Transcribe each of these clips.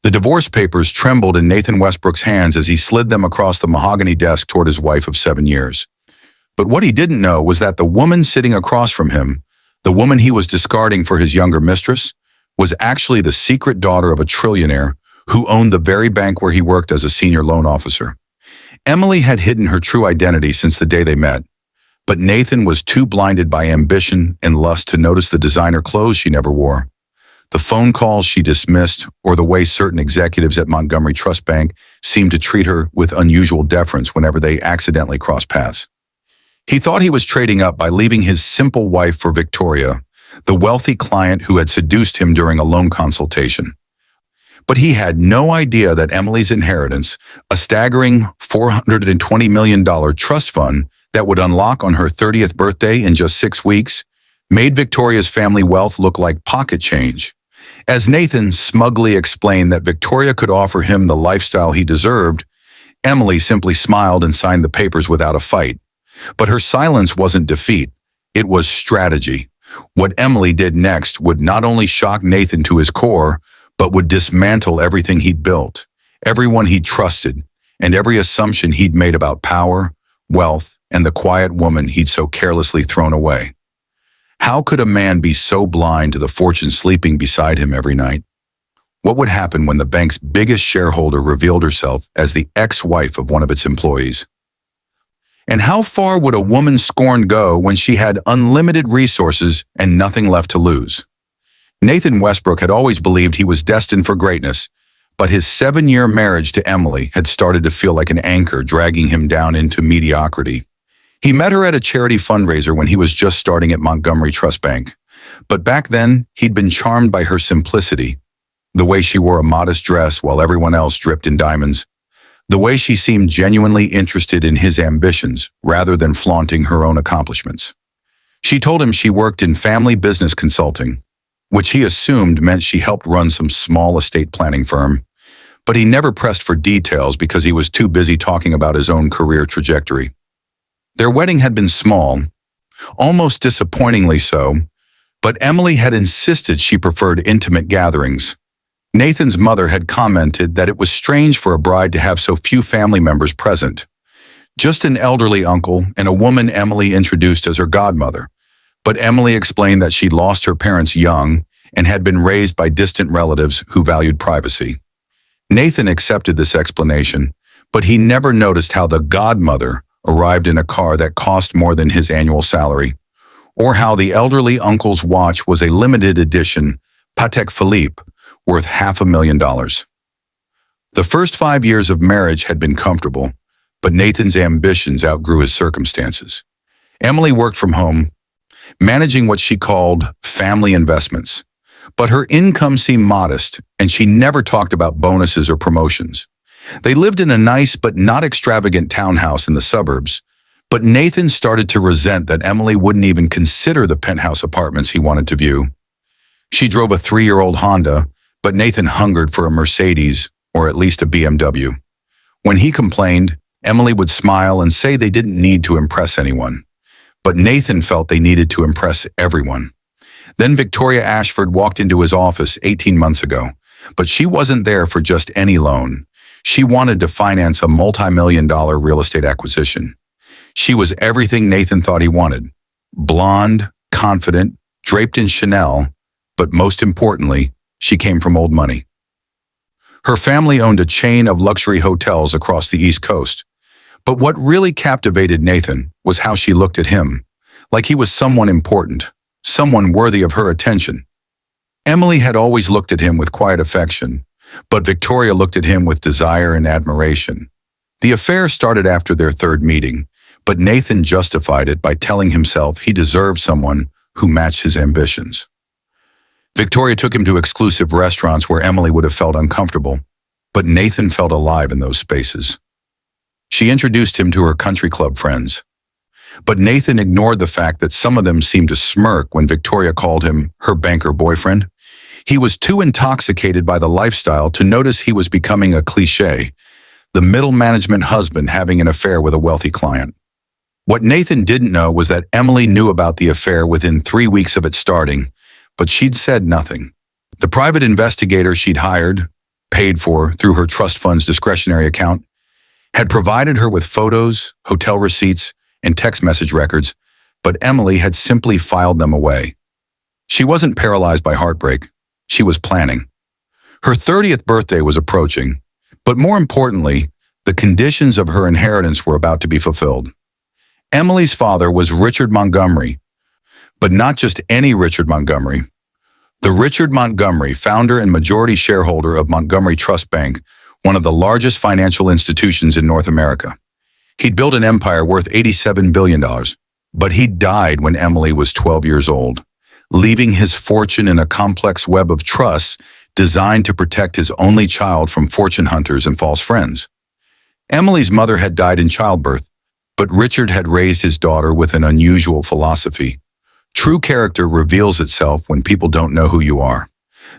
The divorce papers trembled in Nathan Westbrook's hands as he slid them across the mahogany desk toward his wife of 7 years. But what he didn't know was that the woman sitting across from him, the woman he was discarding for his younger mistress, was actually the secret daughter of a trillionaire who owned the very bank where he worked as a senior loan officer. Emily had hidden her true identity since the day they met, but Nathan was too blinded by ambition and lust to notice the designer clothes she never wore, the phone calls she dismissed, or the way certain executives at Montgomery Trust Bank seemed to treat her with unusual deference whenever they accidentally crossed paths. He thought he was trading up by leaving his simple wife for Victoria, the wealthy client who had seduced him during a loan consultation. But he had no idea that Emily's inheritance, a staggering $420 million trust fund that would unlock on her 30th birthday in just 6 weeks, made Victoria's family wealth look like pocket change. As Nathan smugly explained that Victoria could offer him the lifestyle he deserved, Emily simply smiled and signed the papers without a fight. But her silence wasn't defeat, it was strategy. What Emily did next would not only shock Nathan to his core, but would dismantle everything he'd built, everyone he'd trusted, and every assumption he'd made about power, wealth, and the quiet woman he'd so carelessly thrown away. How could a man be so blind to the fortune sleeping beside him every night? What would happen when the bank's biggest shareholder revealed herself as the ex-wife of one of its employees? And how far would a woman scorned go when she had unlimited resources and nothing left to lose? Nathan Westbrook had always believed he was destined for greatness, but his 7-year marriage to Emily had started to feel like an anchor dragging him down into mediocrity. He met her at a charity fundraiser when he was just starting at Montgomery Trust Bank. But back then, he'd been charmed by her simplicity, the way she wore a modest dress while everyone else dripped in diamonds, the way she seemed genuinely interested in his ambitions rather than flaunting her own accomplishments. She told him she worked in family business consulting, which he assumed meant she helped run some small estate planning firm, but he never pressed for details because he was too busy talking about his own career trajectory. Their wedding had been small, almost disappointingly so, but Emily had insisted she preferred intimate gatherings. Nathan's mother had commented that it was strange for a bride to have so few family members present. Just an elderly uncle and a woman Emily introduced as her godmother. But Emily explained that she'd lost her parents young and had been raised by distant relatives who valued privacy. Nathan accepted this explanation, but he never noticed how the godmother arrived in a car that cost more than his annual salary, or how the elderly uncle's watch was a limited edition Patek Philippe worth $500,000. The first 5 years of marriage had been comfortable, but Nathan's ambitions outgrew his circumstances. Emily worked from home, managing what she called family investments, but her income seemed modest, and she never talked about bonuses or promotions. They lived in a nice but not extravagant townhouse in the suburbs, but Nathan started to resent that Emily wouldn't even consider the penthouse apartments he wanted to view. She drove a 3-year-old Honda, but Nathan hungered for a Mercedes or at least a BMW. When he complained, Emily would smile and say they didn't need to impress anyone. But Nathan felt they needed to impress everyone. Then Victoria Ashford walked into his office 18 months ago, but she wasn't there for just any loan. She wanted to finance a multi-million-dollar real estate acquisition. She was everything Nathan thought he wanted. Blonde, confident, draped in Chanel, but most importantly, she came from old money. Her family owned a chain of luxury hotels across the East Coast. But what really captivated Nathan was how she looked at him, like he was someone important, someone worthy of her attention. Emily had always looked at him with quiet affection, but Victoria looked at him with desire and admiration. The affair started after their third meeting, but Nathan justified it by telling himself he deserved someone who matched his ambitions. Victoria took him to exclusive restaurants where Emily would have felt uncomfortable, but Nathan felt alive in those spaces. She introduced him to her country club friends, but Nathan ignored the fact that some of them seemed to smirk when Victoria called him her banker boyfriend. He was too intoxicated by the lifestyle to notice he was becoming a cliché, the middle management husband having an affair with a wealthy client. What Nathan didn't know was that Emily knew about the affair within 3 weeks of it starting, but she'd said nothing. The private investigator she'd hired, paid for through her trust fund's discretionary account, had provided her with photos, hotel receipts, and text message records, but Emily had simply filed them away. She wasn't paralyzed by heartbreak. She was planning. Her 30th birthday was approaching, but more importantly, the conditions of her inheritance were about to be fulfilled. Emily's father was Richard Montgomery, but not just any Richard Montgomery. The Richard Montgomery, founder and majority shareholder of Montgomery Trust Bank, one of the largest financial institutions in North America. He'd built an empire worth $87 billion, but he died when Emily was 12 years old, leaving his fortune in a complex web of trusts designed to protect his only child from fortune hunters and false friends. Emily's mother had died in childbirth, but Richard had raised his daughter with an unusual philosophy. True character reveals itself when people don't know who you are.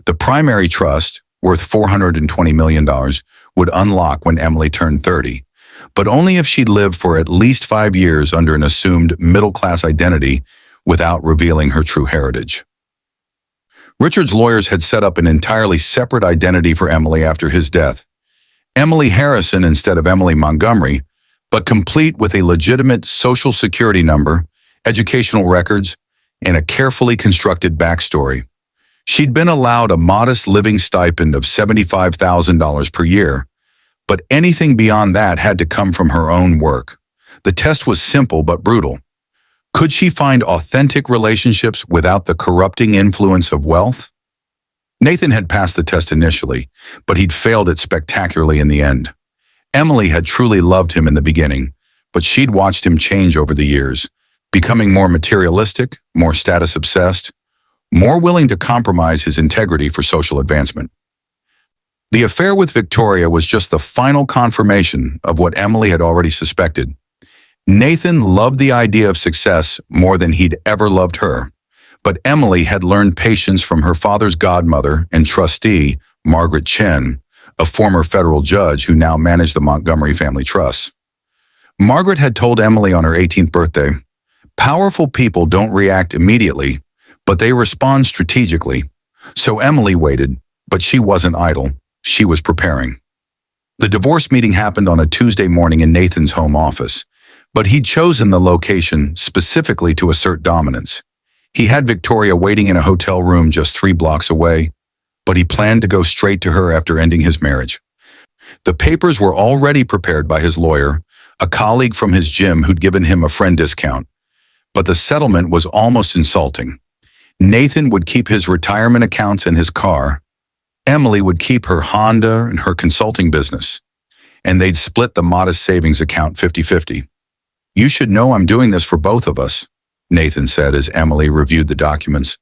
The primary trust, worth $420 million, would unlock when Emily turned 30, but only if she'd lived for at least 5 years under an assumed middle-class identity without revealing her true heritage. Richard's lawyers had set up an entirely separate identity for Emily after his death. Emily Harrison instead of Emily Montgomery, but complete with a legitimate social security number, educational records, and a carefully constructed backstory. She'd been allowed a modest living stipend of $75,000 per year, but anything beyond that had to come from her own work. The test was simple but brutal. Could she find authentic relationships without the corrupting influence of wealth? Nathan had passed the test initially, but he'd failed it spectacularly in the end. Emily had truly loved him in the beginning, but she'd watched him change over the years, becoming more materialistic, more status-obsessed, more willing to compromise his integrity for social advancement. The affair with Victoria was just the final confirmation of what Emily had already suspected. Nathan loved the idea of success more than he'd ever loved her, but Emily had learned patience from her father's godmother and trustee, Margaret Chen, a former federal judge who now managed the Montgomery family trusts. Margaret had told Emily on her 18th birthday, "Powerful people don't react immediately, but they respond strategically." So Emily waited, but she wasn't idle. She was preparing. The divorce meeting happened on a Tuesday morning in Nathan's home office, but he'd chosen the location specifically to assert dominance. He had Victoria waiting in a hotel room just 3 blocks away, but he planned to go straight to her after ending his marriage. The papers were already prepared by his lawyer, a colleague from his gym who'd given him a friend discount, but the settlement was almost insulting. Nathan would keep his retirement accounts and his car. Emily would keep her Honda and her consulting business, and they'd split the modest savings account 50-50. "You should know I'm doing this for both of us," Nathan said as Emily reviewed the documents,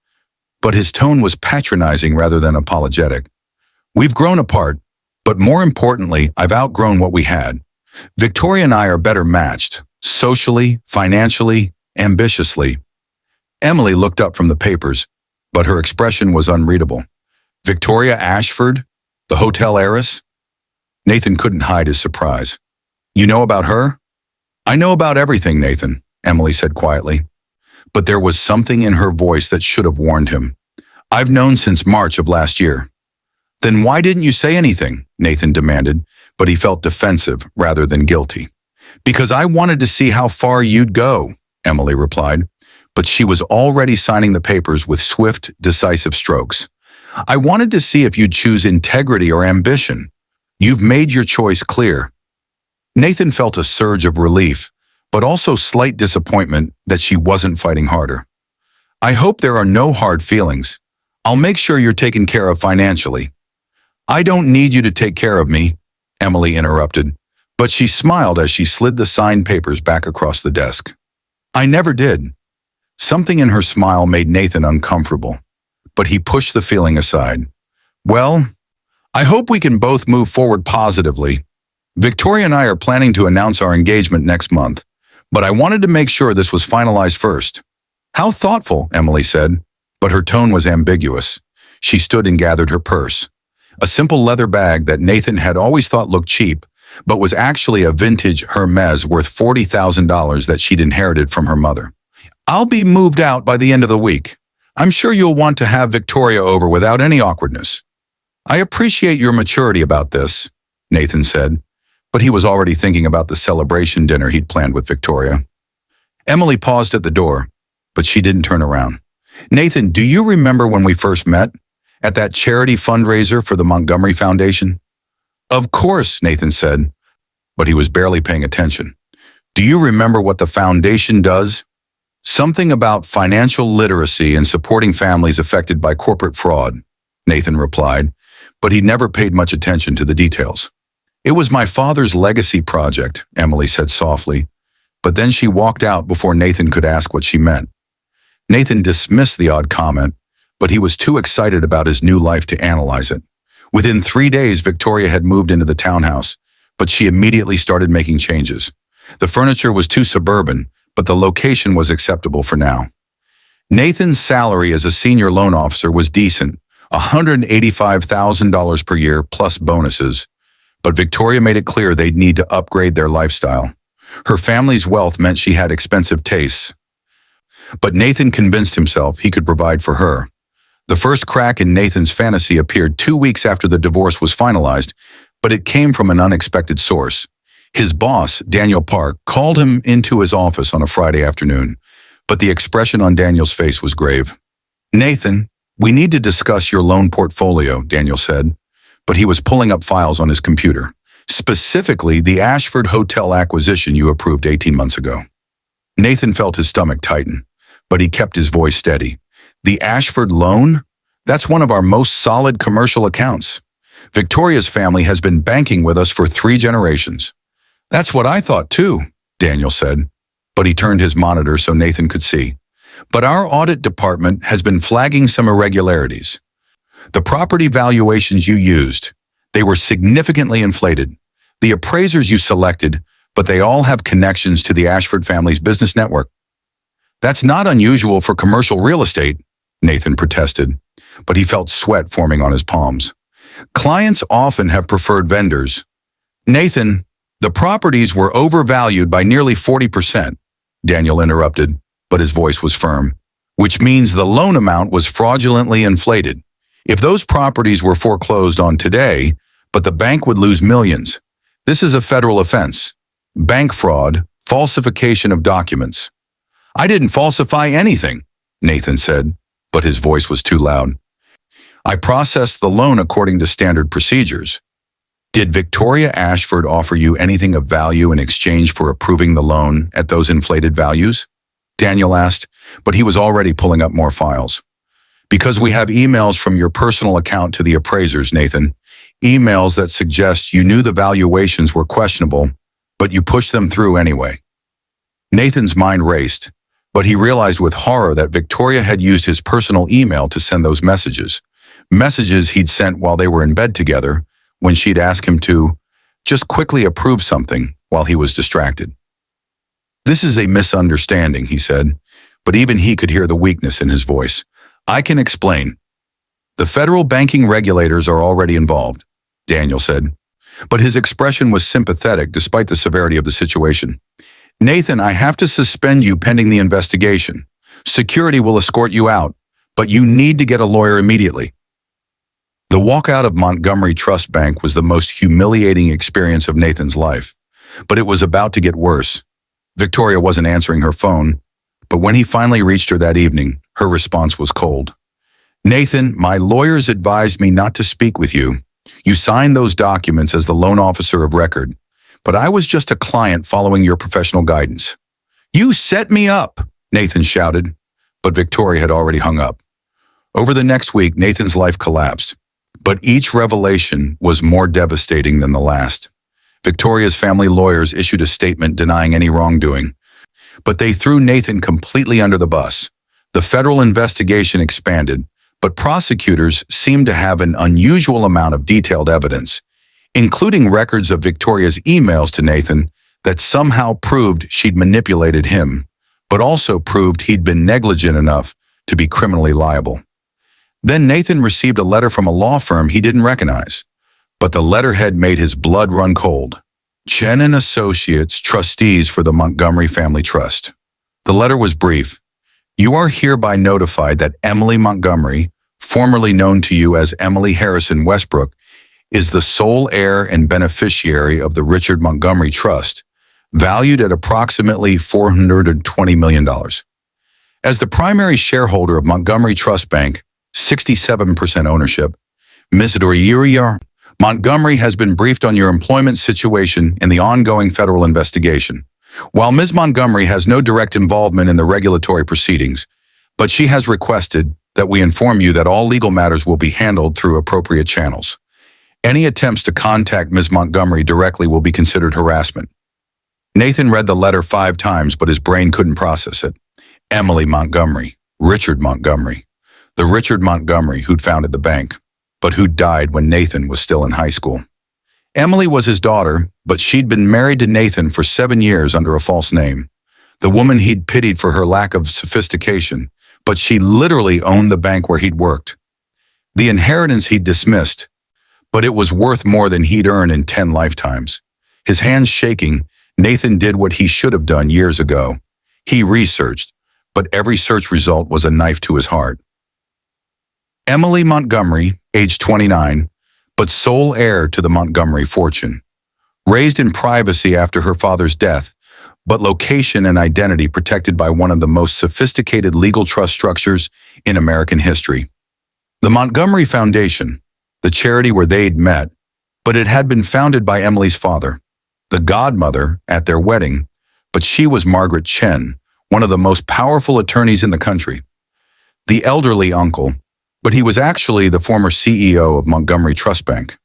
but his tone was patronizing rather than apologetic. "We've grown apart, but more importantly, I've outgrown what we had. Victoria and I are better matched, socially, financially, ambitiously." Emily looked up from the papers, but her expression was unreadable. "Victoria Ashford, the hotel heiress?" Nathan couldn't hide his surprise. "You know about her?" "I know about everything, Nathan," Emily said quietly. But there was something in her voice that should have warned him. "I've known since March of last year." "Then why didn't you say anything?" Nathan demanded, but he felt defensive rather than guilty. "Because I wanted to see how far you'd go," Emily replied, but she was already signing the papers with swift, decisive strokes. "I wanted to see if you'd choose integrity or ambition. You've made your choice clear." Nathan felt a surge of relief, but also slight disappointment that she wasn't fighting harder. "I hope there are no hard feelings. I'll make sure you're taken care of financially." "I don't need you to take care of me," Emily interrupted, but she smiled as she slid the signed papers back across the desk. "I never did." Something in her smile made Nathan uncomfortable, but he pushed the feeling aside. "Well, I hope we can both move forward positively. Victoria and I are planning to announce our engagement next month, but I wanted to make sure this was finalized first." "How thoughtful," Emily said, but her tone was ambiguous. She stood and gathered her purse, a simple leather bag that Nathan had always thought looked cheap, but was actually a vintage Hermes worth $40,000 that she'd inherited from her mother. "I'll be moved out by the end of the week. I'm sure you'll want to have Victoria over without any awkwardness." I appreciate your maturity about this, Nathan said, but he was already thinking about the celebration dinner he'd planned with Victoria. Emily paused at the door, but she didn't turn around. Nathan, do you remember when we first met? At that charity fundraiser for the Montgomery Foundation? Of course, Nathan said, but he was barely paying attention. Do you remember what the foundation does? Something about financial literacy and supporting families affected by corporate fraud, Nathan replied, but he never paid much attention to the details. It was my father's legacy project, Emily said softly, but then she walked out before Nathan could ask what she meant. Nathan dismissed the odd comment, but he was too excited about his new life to analyze it. Within 3 days, Victoria had moved into the townhouse, but she immediately started making changes. The furniture was too suburban, but the location was acceptable for now. Nathan's salary as a senior loan officer was decent, $185,000 per year plus bonuses, but Victoria made it clear they'd need to upgrade their lifestyle. Her family's wealth meant she had expensive tastes, but Nathan convinced himself he could provide for her. The first crack in Nathan's fantasy appeared 2 weeks after the divorce was finalized, but it came from an unexpected source. His boss, Daniel Park, called him into his office on a Friday afternoon, but the expression on Daniel's face was grave. Nathan, we need to discuss your loan portfolio, Daniel said, but he was pulling up files on his computer, specifically the Ashford Hotel acquisition you approved 18 months ago. Nathan felt his stomach tighten, but he kept his voice steady. The Ashford loan? That's one of our most solid commercial accounts. Victoria's family has been banking with us for 3 generations. That's what I thought too, Daniel said, but he turned his monitor so Nathan could see. But our audit department has been flagging some irregularities. The property valuations you used, they were significantly inflated. The appraisers you selected, but they all have connections to the Ashford family's business network. That's not unusual for commercial real estate, Nathan protested, but he felt sweat forming on his palms. Clients often have preferred vendors. Nathan, the properties were overvalued by nearly 40%, Daniel interrupted, but his voice was firm, which means the loan amount was fraudulently inflated. If those properties were foreclosed on today, but the bank would lose millions. This is a federal offense. Bank fraud, falsification of documents. I didn't falsify anything, Nathan said, but his voice was too loud. I processed the loan according to standard procedures. Did Victoria Ashford offer you anything of value in exchange for approving the loan at those inflated values? Daniel asked, but he was already pulling up more files. Because we have emails from your personal account to the appraisers, Nathan. Emails that suggest you knew the valuations were questionable, but you pushed them through anyway. Nathan's mind raced, but he realized with horror that Victoria had used his personal email to send those messages. Messages he'd sent while they were in bed together, when she'd ask him to just quickly approve something while he was distracted. This is a misunderstanding, he said, but even he could hear the weakness in his voice. I can explain. The federal banking regulators are already involved, Daniel said, but his expression was sympathetic despite the severity of the situation. Nathan, I have to suspend you pending the investigation. Security will escort you out, but you need to get a lawyer immediately. The walkout of Montgomery Trust Bank was the most humiliating experience of Nathan's life, but it was about to get worse. Victoria wasn't answering her phone, but when he finally reached her that evening, her response was cold. Nathan, my lawyers advised me not to speak with you. You signed those documents as the loan officer of record, but I was just a client following your professional guidance. You set me up, Nathan shouted, but Victoria had already hung up. Over the next week, Nathan's life collapsed, but each revelation was more devastating than the last. Victoria's family lawyers issued a statement denying any wrongdoing, but they threw Nathan completely under the bus. The federal investigation expanded, but prosecutors seemed to have an unusual amount of detailed evidence, including records of Victoria's emails to Nathan that somehow proved she'd manipulated him, but also proved he'd been negligent enough to be criminally liable. Then Nathan received a letter from a law firm he didn't recognize, but the letterhead made his blood run cold. Chen and Associates, trustees for the Montgomery Family Trust. The letter was brief. You are hereby notified that Emily Montgomery, formerly known to you as Emily Harrison Westbrook, is the sole heir and beneficiary of the Richard Montgomery Trust, valued at approximately $420 million. As the primary shareholder of Montgomery Trust Bank, 67% ownership, Ms. Doria Montgomery has been briefed on your employment situation in the ongoing federal investigation. While Ms. Montgomery has no direct involvement in the regulatory proceedings, but she has requested that we inform you that all legal matters will be handled through appropriate channels. Any attempts to contact Ms. Montgomery directly will be considered harassment. Nathan read the letter 5 times, but his brain couldn't process it. Emily Montgomery, Richard Montgomery, the Richard Montgomery who'd founded the bank, but who died when Nathan was still in high school. Emily was his daughter, but she'd been married to Nathan for 7 years under a false name. The woman he'd pitied for her lack of sophistication, but she literally owned the bank where he'd worked. The inheritance he'd dismissed, but it was worth more than he'd earned in 10 lifetimes. His hands shaking, Nathan did what he should have done years ago. He researched, but every search result was a knife to his heart. Emily Montgomery, age 29, but sole heir to the Montgomery fortune. Raised in privacy after her father's death, but location and identity protected by one of the most sophisticated legal trust structures in American history. The Montgomery Foundation, the charity where they'd met, but it had been founded by Emily's father, the godmother at their wedding, but she was Margaret Chen, one of the most powerful attorneys in the country. The elderly uncle, but he was actually the former CEO of Montgomery Trust Bank.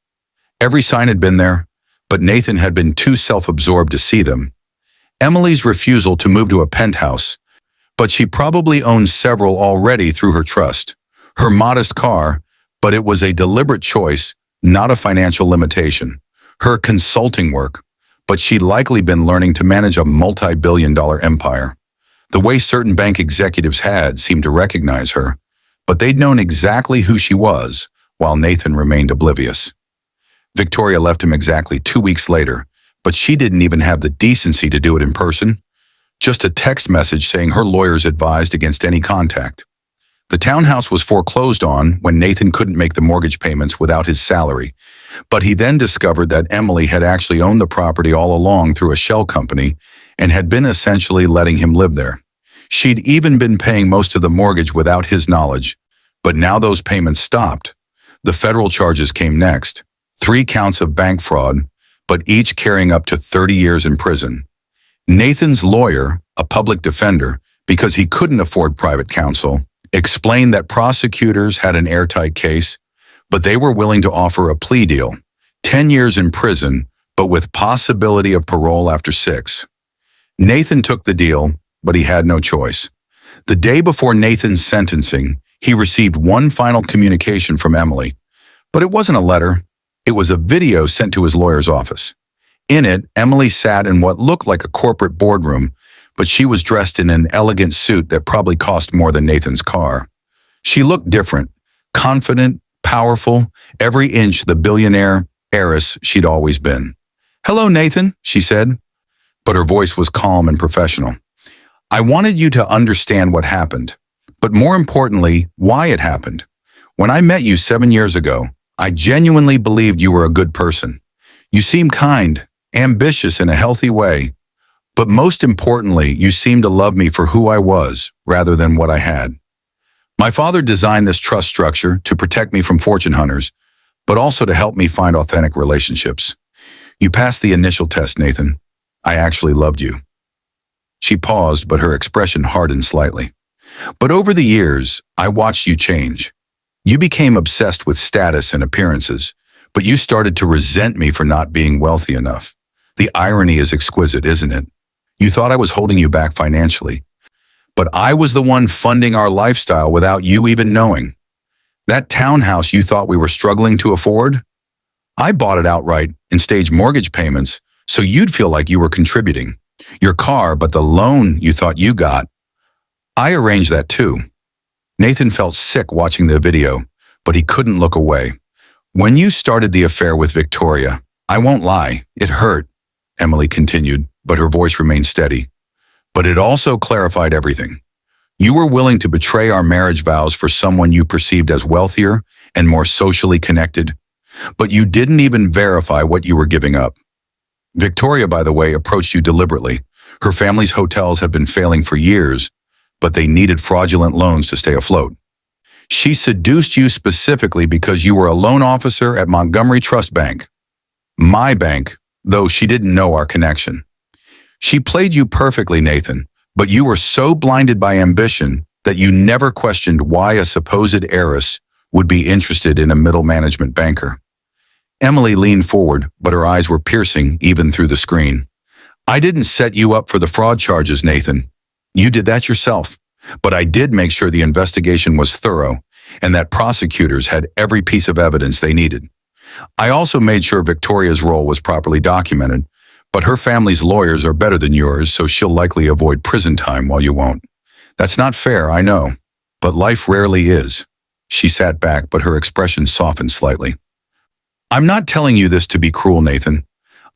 Every sign had been there, but Nathan had been too self-absorbed to see them. Emily's refusal to move to a penthouse, but she probably owned several already through her trust. Her modest car, but it was a deliberate choice, not a financial limitation. Her consulting work, but she'd likely been learning to manage a multi-billion-dollar empire. The way certain bank executives had seemed to recognize her, but they'd known exactly who she was, while Nathan remained oblivious. Victoria left him exactly 2 weeks later, but she didn't even have the decency to do it in person. Just a text message saying her lawyers advised against any contact. The townhouse was foreclosed on when Nathan couldn't make the mortgage payments without his salary, but he then discovered that Emily had actually owned the property all along through a shell company and had been essentially letting him live there. She'd even been paying most of the mortgage without his knowledge, but now those payments stopped. The federal charges came next, 3 counts of bank fraud, but each carrying up to 30 years in prison. Nathan's lawyer, a public defender, because he couldn't afford private counsel, explained that prosecutors had an airtight case, but they were willing to offer a plea deal, 10 years in prison, but with possibility of parole after 6. Nathan took the deal, but he had no choice. The day before Nathan's sentencing, he received one final communication from Emily, but it wasn't a letter. It was a video sent to his lawyer's office. In it, Emily sat in what looked like a corporate boardroom, but she was dressed in an elegant suit that probably cost more than Nathan's car. She looked different, confident, powerful, every inch the billionaire heiress she'd always been. "Hello, Nathan," she said, but her voice was calm and professional. "I wanted you to understand what happened, but more importantly, why it happened. When I met you 7 years ago, I genuinely believed you were a good person. You seem kind, ambitious in a healthy way, but most importantly, you seemed to love me for who I was rather than what I had. My father designed this trust structure to protect me from fortune hunters, but also to help me find authentic relationships. You passed the initial test, Nathan. I actually loved you." She paused, but her expression hardened slightly. "But over the years, I watched you change. You became obsessed with status and appearances, but you started to resent me for not being wealthy enough. The irony is exquisite, isn't it? You thought I was holding you back financially, but I was the one funding our lifestyle without you even knowing. That townhouse you thought we were struggling to afford? I bought it outright and staged mortgage payments so you'd feel like you were contributing. Your car, but the loan you thought you got, I arranged that too." Nathan felt sick watching the video, but he couldn't look away. "When you started the affair with Victoria, I won't lie, it hurt," Emily continued, but her voice remained steady. "But it also clarified everything. You were willing to betray our marriage vows for someone you perceived as wealthier and more socially connected, but you didn't even verify what you were giving up. Victoria, by the way, approached you deliberately. Her family's hotels have been failing for years, but they needed fraudulent loans to stay afloat. She seduced you specifically because you were a loan officer at Montgomery Trust Bank. My bank, though she didn't know our connection. She played you perfectly, Nathan, but you were so blinded by ambition that you never questioned why a supposed heiress would be interested in a middle management banker. Emily leaned forward, but her eyes were piercing even through the screen. I didn't set you up for the fraud charges, Nathan. You did that yourself. But I did make sure the investigation was thorough and that prosecutors had every piece of evidence they needed. I also made sure Victoria's role was properly documented, but her family's lawyers are better than yours, so she'll likely avoid prison time while you won't. That's not fair, I know, but life rarely is. She sat back, but her expression softened slightly. I'm not telling you this to be cruel, Nathan.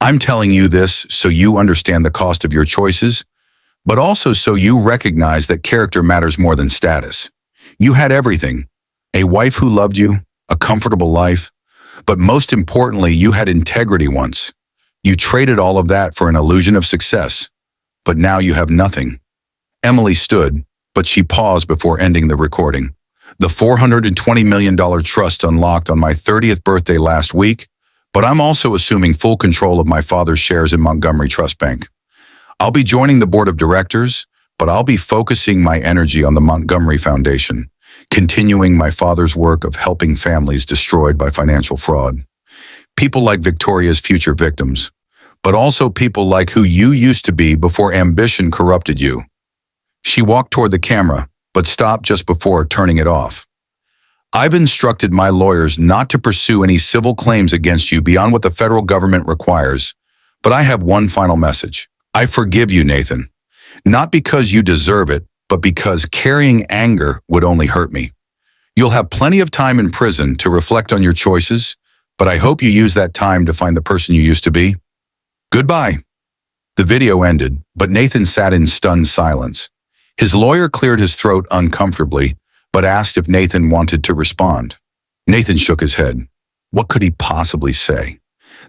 I'm telling you this so you understand the cost of your choices, but also so you recognize that character matters more than status. You had everything. A wife who loved you, a comfortable life, but most importantly, you had integrity once. You traded all of that for an illusion of success, but now you have nothing. Emily stood, but she paused before ending the recording. The $420 million trust unlocked on my 30th birthday last week, but I'm also assuming full control of my father's shares in Montgomery Trust Bank. I'll be joining the board of directors, but I'll be focusing my energy on the Montgomery Foundation, continuing my father's work of helping families destroyed by financial fraud. People like Victoria's future victims, but also people like who you used to be before ambition corrupted you. She walked toward the camera, but stopped just before turning it off. I've instructed my lawyers not to pursue any civil claims against you beyond what the federal government requires, but I have one final message. I forgive you, Nathan. Not because you deserve it, but because carrying anger would only hurt me. You'll have plenty of time in prison to reflect on your choices, but I hope you use that time to find the person you used to be. Goodbye. The video ended, but Nathan sat in stunned silence. His lawyer cleared his throat uncomfortably, but asked if Nathan wanted to respond. Nathan shook his head. What could he possibly say?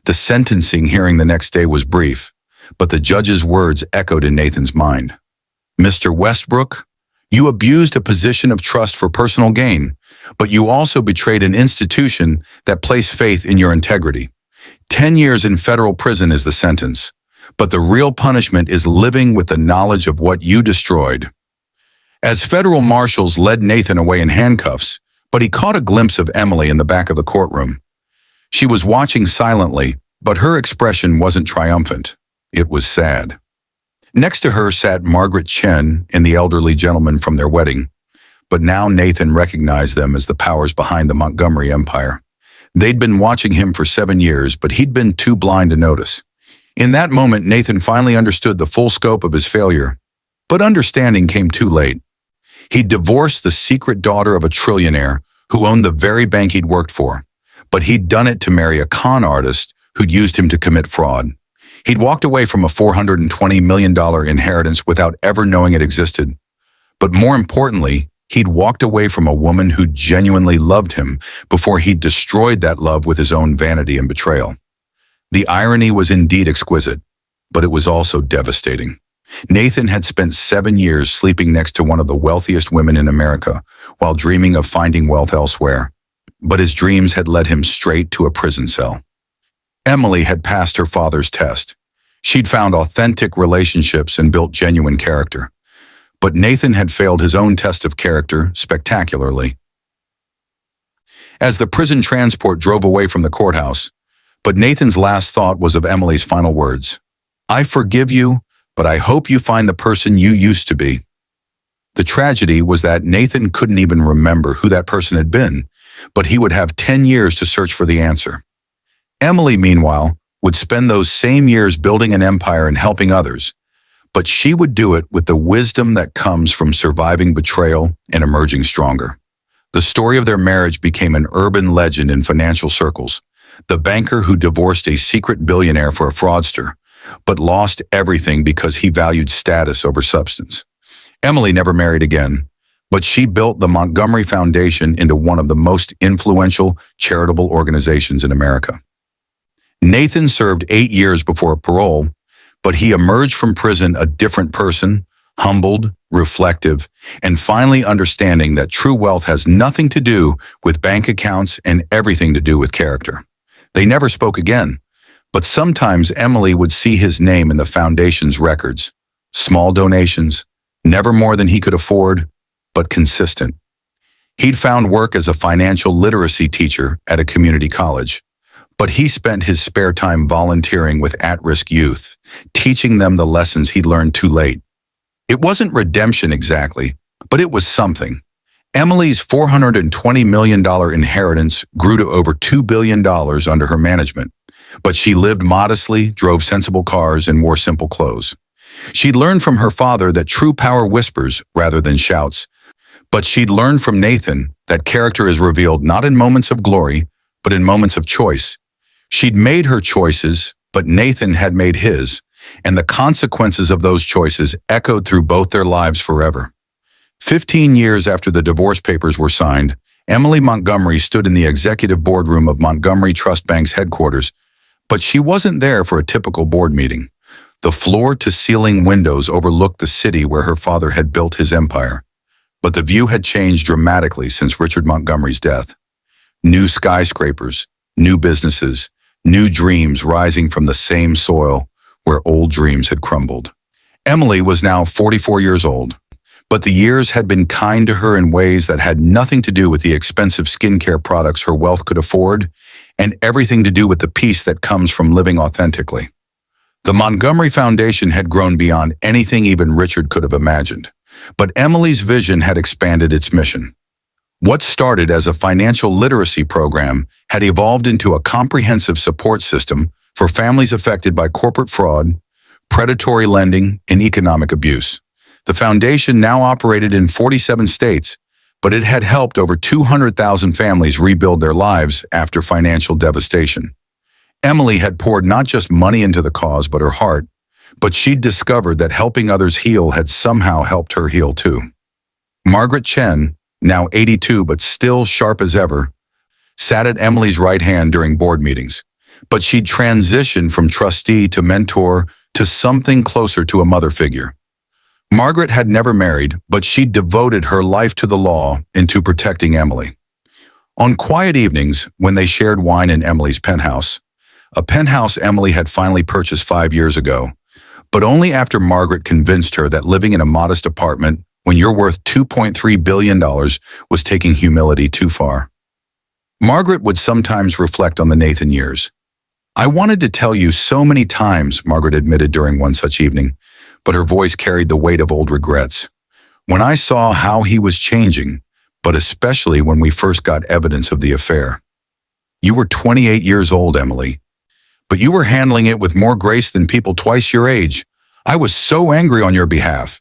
The sentencing hearing the next day was brief, but the judge's words echoed in Nathan's mind. Mr. Westbrook, you abused a position of trust for personal gain, but you also betrayed an institution that placed faith in your integrity. 10 years in federal prison is the sentence, but the real punishment is living with the knowledge of what you destroyed. As federal marshals led Nathan away in handcuffs, but he caught a glimpse of Emily in the back of the courtroom. She was watching silently, but her expression wasn't triumphant. It was sad. Next to her sat Margaret Chen and the elderly gentleman from their wedding, but now Nathan recognized them as the powers behind the Montgomery Empire. They'd been watching him for 7 years, but he'd been too blind to notice. In that moment, Nathan finally understood the full scope of his failure, but understanding came too late. He'd divorced the secret daughter of a trillionaire who owned the very bank he'd worked for, but he'd done it to marry a con artist who'd used him to commit fraud. He'd walked away from a $420 million inheritance without ever knowing it existed. But more importantly, he'd walked away from a woman who genuinely loved him before he'd destroyed that love with his own vanity and betrayal. The irony was indeed exquisite, but it was also devastating. Nathan had spent 7 years sleeping next to one of the wealthiest women in America while dreaming of finding wealth elsewhere, but his dreams had led him straight to a prison cell. Emily had passed her father's test. She'd found authentic relationships and built genuine character. But Nathan had failed his own test of character spectacularly. As the prison transport drove away from the courthouse, but Nathan's last thought was of Emily's final words. I forgive you, but I hope you find the person you used to be. The tragedy was that Nathan couldn't even remember who that person had been, but he would have 10 years to search for the answer. Emily, meanwhile, would spend those same years building an empire and helping others, but she would do it with the wisdom that comes from surviving betrayal and emerging stronger. The story of their marriage became an urban legend in financial circles. The banker who divorced a secret billionaire for a fraudster, but lost everything because he valued status over substance. Emily never married again, but she built the Montgomery Foundation into one of the most influential charitable organizations in America. Nathan served 8 years before parole, but he emerged from prison a different person, humbled, reflective, and finally understanding that true wealth has nothing to do with bank accounts and everything to do with character. They never spoke again, but sometimes Emily would see his name in the foundation's records. Small donations, never more than he could afford, but consistent. He'd found work as a financial literacy teacher at a community college, but he spent his spare time volunteering with at-risk youth, teaching them the lessons he'd learned too late. It wasn't redemption exactly, but it was something. Emily's $420 million inheritance grew to over $2 billion under her management, but she lived modestly, drove sensible cars, and wore simple clothes. She'd learned from her father that true power whispers rather than shouts, but she'd learned from Nathan that character is revealed not in moments of glory, but in moments of choice. She'd made her choices, but Nathan had made his, and the consequences of those choices echoed through both their lives forever. 15 years after the divorce papers were signed, Emily Montgomery stood in the executive boardroom of Montgomery Trust Bank's headquarters, but she wasn't there for a typical board meeting. The floor-to-ceiling windows overlooked the city where her father had built his empire. But the view had changed dramatically since Richard Montgomery's death. New skyscrapers, new businesses, new dreams rising from the same soil where old dreams had crumbled. Emily was now 44 years old, but the years had been kind to her in ways that had nothing to do with the expensive skincare products her wealth could afford, and everything to do with the peace that comes from living authentically. The Montgomery Foundation had grown beyond anything even Richard could have imagined, but Emily's vision had expanded its mission. What started as a financial literacy program had evolved into a comprehensive support system for families affected by corporate fraud, predatory lending, and economic abuse. The foundation now operated in 47 states, but it had helped over 200,000 families rebuild their lives after financial devastation. Emily had poured not just money into the cause but her heart, but she'd discovered that helping others heal had somehow helped her heal too. Margaret Chen, now 82 but still sharp as ever, sat at Emily's right hand during board meetings, but she'd transitioned from trustee to mentor to something closer to a mother figure. Margaret had never married, but she'd devoted her life to the law and to protecting Emily. On quiet evenings, when they shared wine in Emily's penthouse, a penthouse Emily had finally purchased 5 years ago, but only after Margaret convinced her that living in a modest apartment when you're worth $2.3 billion was taking humility too far. Margaret would sometimes reflect on the Nathan years. "I wanted to tell you so many times," Margaret admitted during one such evening, but her voice carried the weight of old regrets. "When I saw how he was changing, but especially when we first got evidence of the affair. You were 28 years old, Emily, but you were handling it with more grace than people twice your age. I was so angry on your behalf.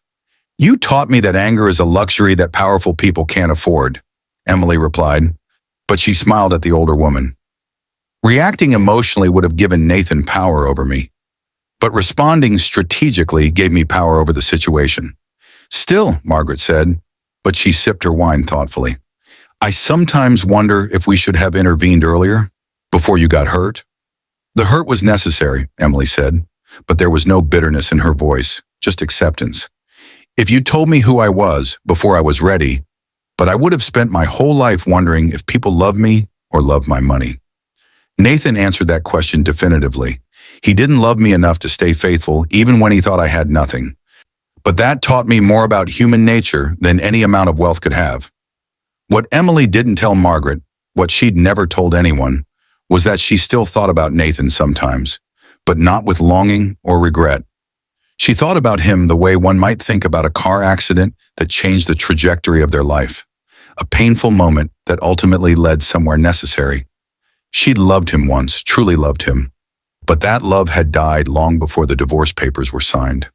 You taught me that anger is a luxury that powerful people can't afford," Emily replied, but she smiled at the older woman. "Reacting emotionally would have given Nathan power over me, but responding strategically gave me power over the situation." "Still," Margaret said, but she sipped her wine thoughtfully, "I sometimes wonder if we should have intervened earlier, before you got hurt." "The hurt was necessary," Emily said, but there was no bitterness in her voice, just acceptance. "If you told me who I was before I was ready, but I would have spent my whole life wondering if people love me or love my money." Nathan answered that question definitively. "He didn't love me enough to stay faithful even when he thought I had nothing. But that taught me more about human nature than any amount of wealth could have." What Emily didn't tell Margaret, what she'd never told anyone, was that she still thought about Nathan sometimes, but not with longing or regret. She thought about him the way one might think about a car accident that changed the trajectory of their life, a painful moment that ultimately led somewhere necessary. She'd loved him once, truly loved him, but that love had died long before the divorce papers were signed.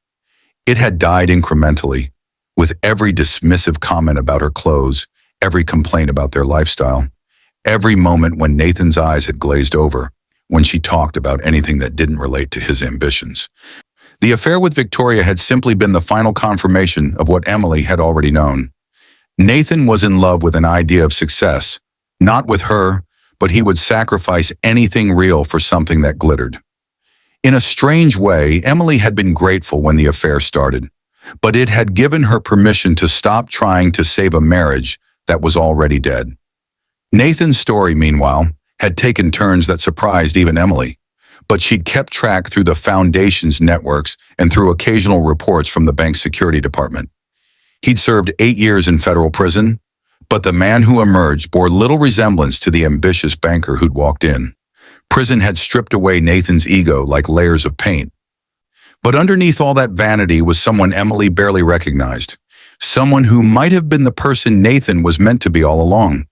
It had died incrementally, with every dismissive comment about her clothes, every complaint about their lifestyle, every moment when Nathan's eyes had glazed over, when she talked about anything that didn't relate to his ambitions. The affair with Victoria had simply been the final confirmation of what Emily had already known. Nathan was in love with an idea of success, not with her, but he would sacrifice anything real for something that glittered. In a strange way, Emily had been grateful when the affair started, but it had given her permission to stop trying to save a marriage that was already dead. Nathan's story, meanwhile, had taken turns that surprised even Emily, but she'd kept track through the Foundation's networks and through occasional reports from the bank's security department. He'd served 8 years in federal prison, but the man who emerged bore little resemblance to the ambitious banker who'd walked in. Prison had stripped away Nathan's ego like layers of paint. But underneath all that vanity was someone Emily barely recognized, someone who might have been the person Nathan was meant to be all along.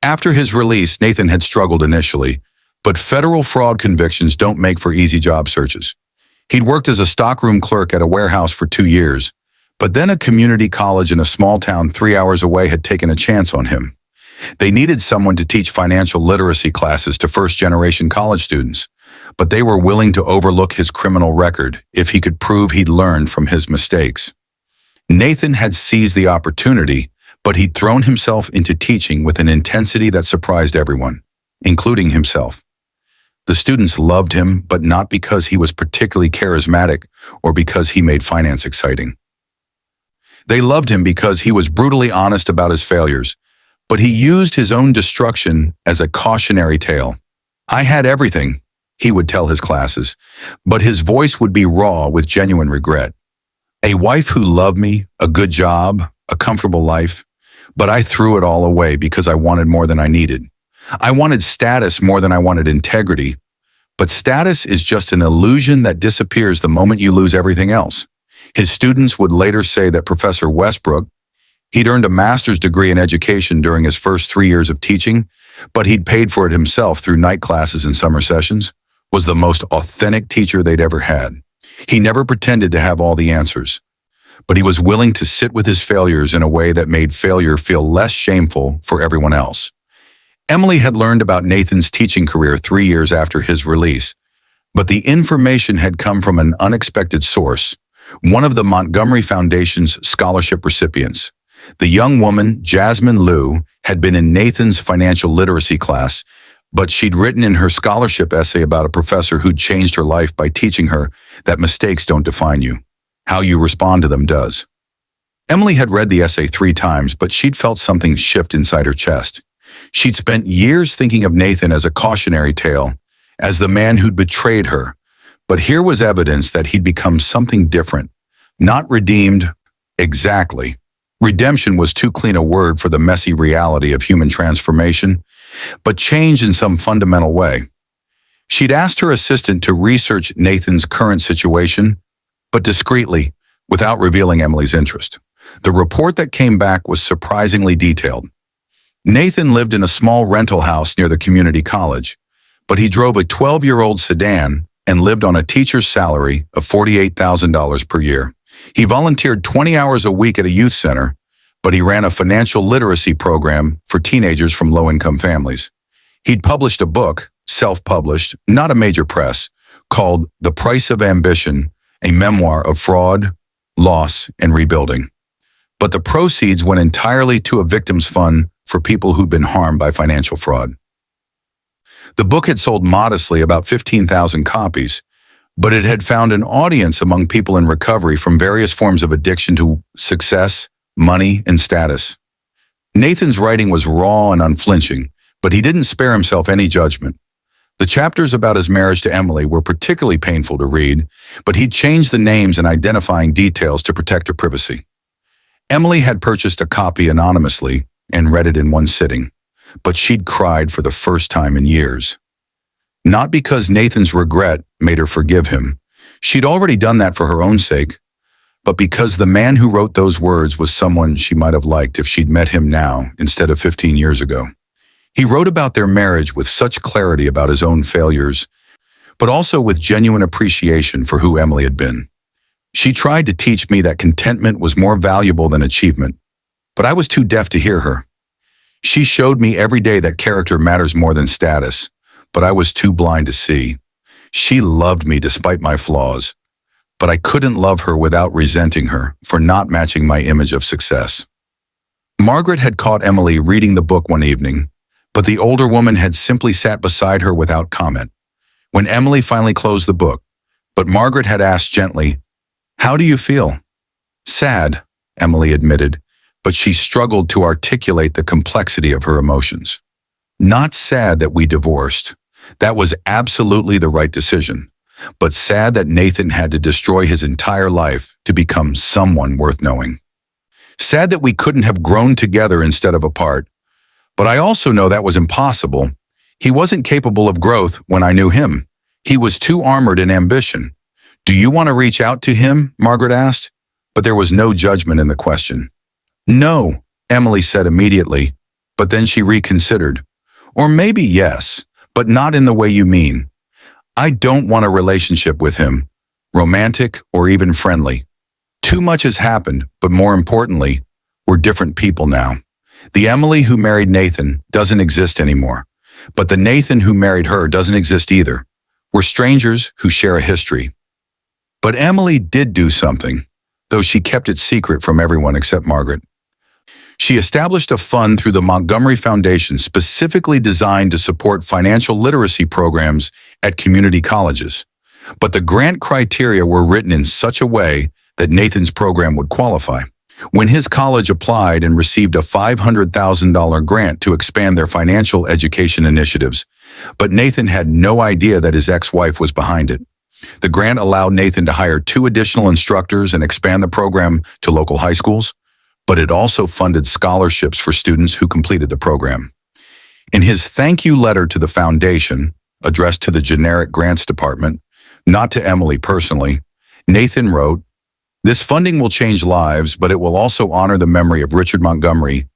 After his release, Nathan had struggled initially, but federal fraud convictions don't make for easy job searches. He'd worked as a stockroom clerk at a warehouse for 2 years, but then a community college in a small town 3 hours away had taken a chance on him. They needed someone to teach financial literacy classes to first-generation college students, but they were willing to overlook his criminal record if he could prove he'd learned from his mistakes. Nathan had seized the opportunity, but he'd thrown himself into teaching with an intensity that surprised everyone, including himself. The students loved him, but not because he was particularly charismatic or because he made finance exciting. They loved him because he was brutally honest about his failures, but he used his own destruction as a cautionary tale. I had everything, he would tell his classes, but his voice would be raw with genuine regret. A wife who loved me, a good job, a comfortable life, but I threw it all away because I wanted more than I needed. I wanted status more than I wanted integrity, but status is just an illusion that disappears the moment you lose everything else. His students would later say that Professor Westbrook, he'd earned a master's degree in education during his first 3 years of teaching, but he'd paid for it himself through night classes and summer sessions, was the most authentic teacher they'd ever had. He never pretended to have all the answers, but he was willing to sit with his failures in a way that made failure feel less shameful for everyone else. Emily had learned about Nathan's teaching career 3 years after his release, but the information had come from an unexpected source, one of the Montgomery Foundation's scholarship recipients. The young woman, Jasmine Liu, had been in Nathan's financial literacy class, but she'd written in her scholarship essay about a professor who'd changed her life by teaching her that mistakes don't define you. How you respond to them does. Emily had read the essay 3 times, but she'd felt something shift inside her chest. She'd spent years thinking of Nathan as a cautionary tale, as the man who'd betrayed her, but here was evidence that he'd become something different, not redeemed exactly. Redemption was too clean a word for the messy reality of human transformation, but change in some fundamental way. She'd asked her assistant to research Nathan's current situation, but discreetly, without revealing Emily's interest. The report that came back was surprisingly detailed. Nathan lived in a small rental house near the community college, but he drove a 12-year-old sedan and lived on a teacher's salary of $48,000 per year. He volunteered 20 hours a week at a youth center, but he ran a financial literacy program for teenagers from low-income families. He'd published a book, self-published, not a major press, called The Price of Ambition, a memoir of fraud, loss, and rebuilding. But the proceeds went entirely to a victims fund for people who'd been harmed by financial fraud. The book had sold modestly, about 15,000 copies, but it had found an audience among people in recovery from various forms of addiction to success, money, and status. Nathan's writing was raw and unflinching, but he didn't spare himself any judgment. The chapters about his marriage to Emily were particularly painful to read, but he'd changed the names and identifying details to protect her privacy. Emily had purchased a copy anonymously and read it in one sitting, but she'd cried for the first time in years. Not because Nathan's regret made her forgive him. She'd already done that for her own sake, but because the man who wrote those words was someone she might have liked if she'd met him now instead of 15 years ago. He wrote about their marriage with such clarity about his own failures, but also with genuine appreciation for who Emily had been. She tried to teach me that contentment was more valuable than achievement, but I was too deaf to hear her. She showed me every day that character matters more than status, but I was too blind to see. She loved me despite my flaws, but I couldn't love her without resenting her for not matching my image of success. Margaret had caught Emily reading the book one evening, but the older woman had simply sat beside her without comment. When Emily finally closed the book, but Margaret had asked gently, "How do you feel?" "Sad," Emily admitted, but she struggled to articulate the complexity of her emotions. Not sad that we divorced. That was absolutely the right decision, but sad that Nathan had to destroy his entire life to become someone worth knowing. Sad that we couldn't have grown together instead of apart. But I also know that was impossible. He wasn't capable of growth when I knew him. He was too armored in ambition. "Do you want to reach out to him?" Margaret asked, but there was no judgment in the question. "No," Emily said immediately, but then she reconsidered. "Or maybe yes, but not in the way you mean. I don't want a relationship with him, romantic or even friendly. Too much has happened, but more importantly, we're different people now. The Emily who married Nathan doesn't exist anymore, but the Nathan who married her doesn't exist either. We're strangers who share a history." But Emily did do something, though she kept it secret from everyone except Margaret. She established a fund through the Montgomery Foundation specifically designed to support financial literacy programs at community colleges. But the grant criteria were written in such a way that Nathan's program would qualify. When his college applied and received a $500,000 grant to expand their financial education initiatives, but Nathan had no idea that his ex-wife was behind it. The grant allowed Nathan to hire 2 additional instructors and expand the program to local high schools, but it also funded scholarships for students who completed the program. In his thank you letter to the foundation, addressed to the generic grants department, not to Emily personally, Nathan wrote, "This funding will change lives, but it will also honor the memory of Richard Montgomery,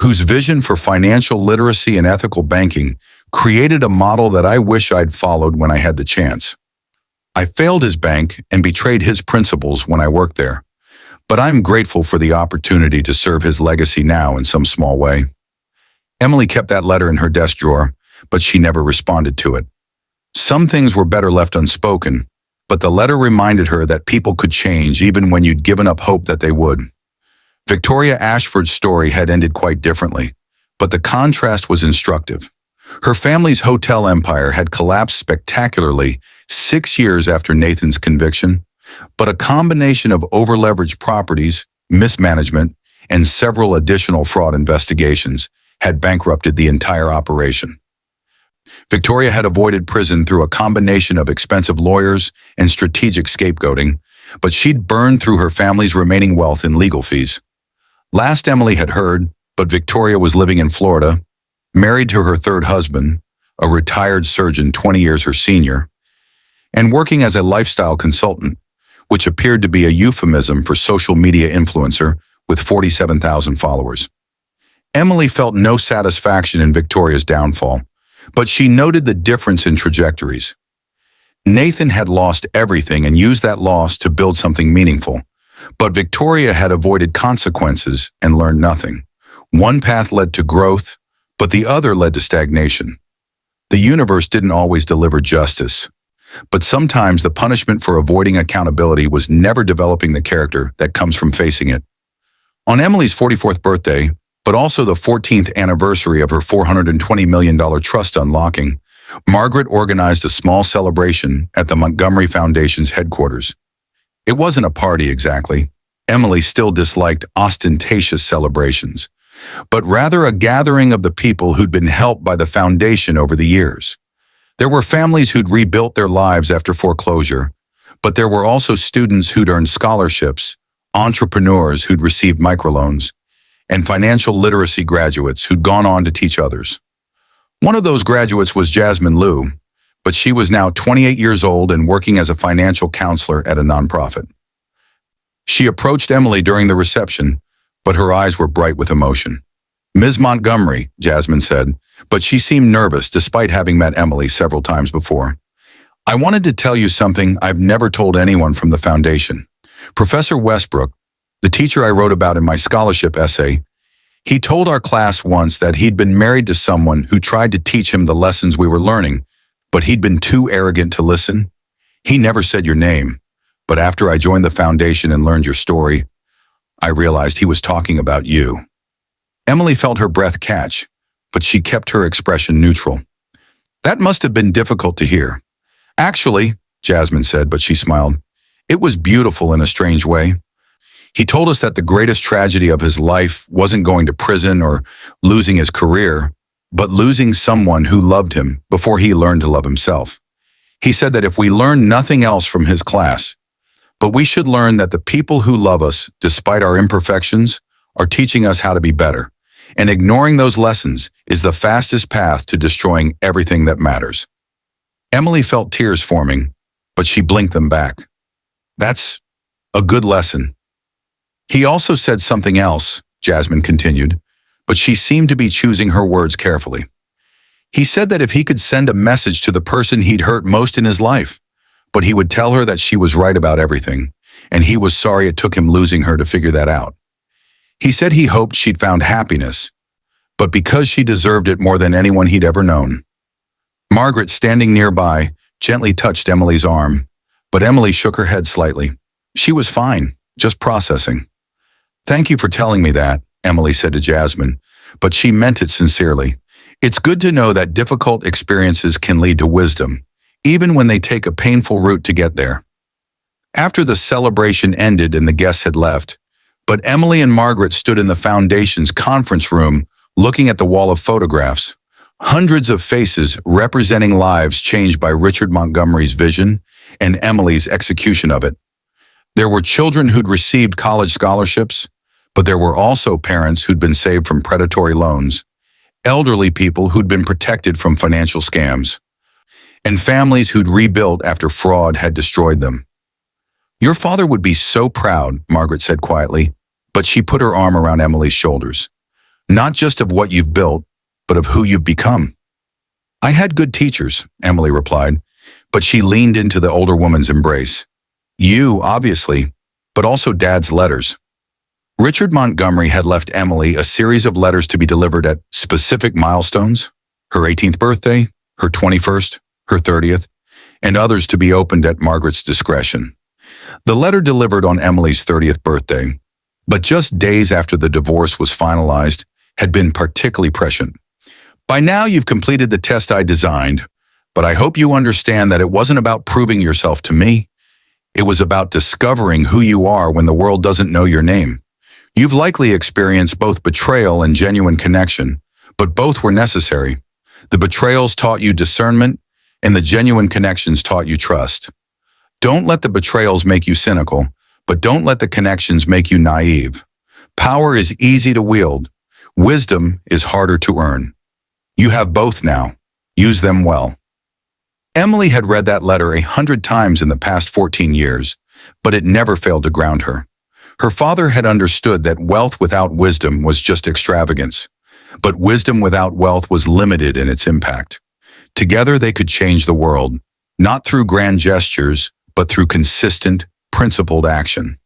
whose vision for financial literacy and ethical banking created a model that I wish I'd followed when I had the chance. I failed his bank and betrayed his principles when I worked there, but I'm grateful for the opportunity to serve his legacy now in some small way." Emily kept that letter in her desk drawer, but she never responded to it. Some things were better left unspoken, but the letter reminded her that people could change even when you'd given up hope that they would. Victoria Ashford's story had ended quite differently, but the contrast was instructive. Her family's hotel empire had collapsed spectacularly 6 years after Nathan's conviction, but a combination of over-leveraged properties, mismanagement, and several additional fraud investigations had bankrupted the entire operation. Victoria had avoided prison through a combination of expensive lawyers and strategic scapegoating, but she'd burned through her family's remaining wealth in legal fees. Last Emily had heard, but Victoria was living in Florida, married to her 3rd husband, a retired surgeon 20 years her senior, and working as a lifestyle consultant, which appeared to be a euphemism for social media influencer with 47,000 followers. Emily felt no satisfaction in Victoria's downfall, but she noted the difference in trajectories. Nathan had lost everything and used that loss to build something meaningful, but Victoria had avoided consequences and learned nothing. One path led to growth, but the other led to stagnation. The universe didn't always deliver justice, but sometimes the punishment for avoiding accountability was never developing the character that comes from facing it. On Emily's 44th birthday, but also the 14th anniversary of her $420 million trust unlocking, Margaret organized a small celebration at the Montgomery Foundation's headquarters. It wasn't a party exactly. Emily still disliked ostentatious celebrations, but rather a gathering of the people who'd been helped by the foundation over the years. There were families who'd rebuilt their lives after foreclosure, but there were also students who'd earned scholarships, entrepreneurs who'd received microloans, and financial literacy graduates who'd gone on to teach others. One of those graduates was Jasmine Liu, but she was now 28 years old and working as a financial counselor at a nonprofit. She approached Emily during the reception, but her eyes were bright with emotion. "Ms. Montgomery," Jasmine said, but she seemed nervous despite having met Emily several times before. "I wanted to tell you something I've never told anyone from the foundation. Professor Westbrook, the teacher I wrote about in my scholarship essay, he told our class once that he'd been married to someone who tried to teach him the lessons we were learning, but he'd been too arrogant to listen. He never said your name, But after I joined the foundation and learned your story, I realized he was talking about you." Emily felt her breath catch, but she kept her expression neutral. "That must have been difficult to hear." "Actually," Jasmine said, but she smiled, "it was beautiful in a strange way. He told us that the greatest tragedy of his life wasn't going to prison or losing his career, but losing someone who loved him before he learned to love himself. He said that if we learn nothing else from his class, but we should learn that the people who love us, despite our imperfections, are teaching us how to be better. And ignoring those lessons is the fastest path to destroying everything that matters." Emily felt tears forming, but she blinked them back. "That's a good lesson." "He also said something else," Jasmine continued, but she seemed to be choosing her words carefully. "He said that if he could send a message to the person he'd hurt most in his life, but he would tell her that she was right about everything, and he was sorry it took him losing her to figure that out. He said he hoped she'd found happiness, but because she deserved it more than anyone he'd ever known." Margaret, standing nearby, gently touched Emily's arm, but Emily shook her head slightly. She was fine, just processing. "Thank you for telling me that," Emily said to Jasmine, but she meant it sincerely. "It's good to know that difficult experiences can lead to wisdom, even when they take a painful route to get there." After the celebration ended and the guests had left, but Emily and Margaret stood in the Foundation's conference room looking at the wall of photographs, hundreds of faces representing lives changed by Richard Montgomery's vision and Emily's execution of it. There were children who'd received college scholarships, but there were also parents who'd been saved from predatory loans, elderly people who'd been protected from financial scams, and families who'd rebuilt after fraud had destroyed them. "Your father would be so proud," Margaret said quietly, but she put her arm around Emily's shoulders. "Not just of what you've built, but of who you've become." "I had good teachers," Emily replied, but she leaned into the older woman's embrace. "You, obviously, but also Dad's letters." Richard Montgomery had left Emily a series of letters to be delivered at specific milestones, her 18th birthday, her 21st, her 30th, and others to be opened at Margaret's discretion. The letter delivered on Emily's 30th birthday, but just days after the divorce was finalized, had been particularly prescient. "By now you've completed the test I designed, but I hope you understand that it wasn't about proving yourself to me. It was about discovering who you are when the world doesn't know your name. You've likely experienced both betrayal and genuine connection, but both were necessary. The betrayals taught you discernment, and the genuine connections taught you trust. Don't let the betrayals make you cynical, but don't let the connections make you naive. Power is easy to wield. Wisdom is harder to earn. You have both now. Use them well." Emily had read that letter 100 times in the past 14 years, but it never failed to ground her. Her father had understood that wealth without wisdom was just extravagance, but wisdom without wealth was limited in its impact. Together they could change the world, not through grand gestures, but through consistent, principled action.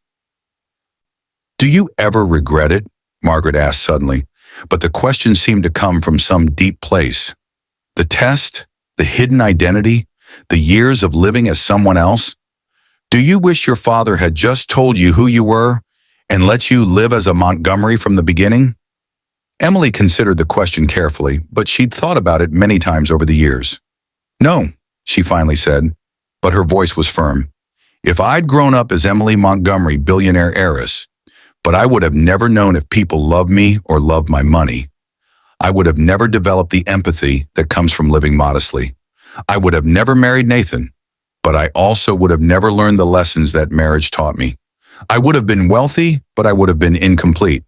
"Do you ever regret it?" Margaret asked suddenly, but the question seemed to come from some deep place. The test, the hidden identity, the years of living as someone else? Do you wish your father had just told you who you were and let you live as a Montgomery from the beginning? Emily considered the question carefully, but she'd thought about it many times over the years. "No," she finally said, but her voice was firm. "If I'd grown up as Emily Montgomery, billionaire heiress, but I would have never known if people loved me or loved my money. I would have never developed the empathy that comes from living modestly. I would have never married Nathan, but I also would have never learned the lessons that marriage taught me. I would have been wealthy, but I would have been incomplete."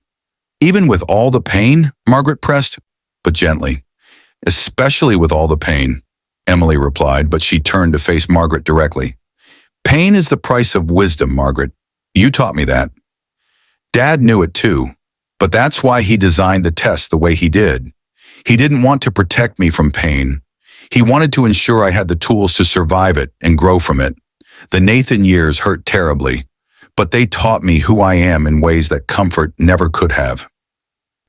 "Even with all the pain?" Margaret pressed, but gently. "Especially with all the pain," Emily replied, but she turned to face Margaret directly. "Pain is the price of wisdom, Margaret. You taught me that. Dad knew it too, but that's why he designed the test the way he did. He didn't want to protect me from pain. He wanted to ensure I had the tools to survive it and grow from it. The Nathan years hurt terribly, but they taught me who I am in ways that comfort never could have."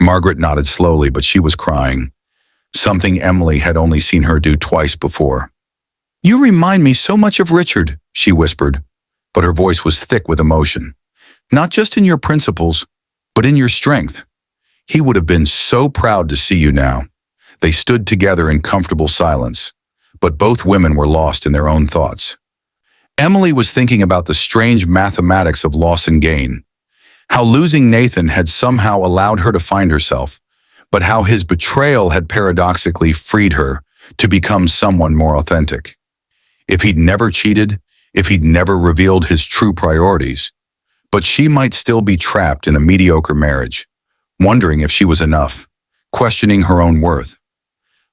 Margaret nodded slowly, but she was crying, something Emily had only seen her do twice before. "You remind me so much of Richard," she whispered. but her voice was thick with emotion. Not just in your principles, but in your strength. He would have been so proud to see you now. They stood together in comfortable silence, but both women were lost in their own thoughts. Emily was thinking about the strange mathematics of loss and gain, how losing Nathan had somehow allowed her to find herself, but how his betrayal had paradoxically freed her to become someone more authentic. If he'd never cheated, if he'd never revealed his true priorities, but she might still be trapped in a mediocre marriage, wondering if she was enough, questioning her own worth.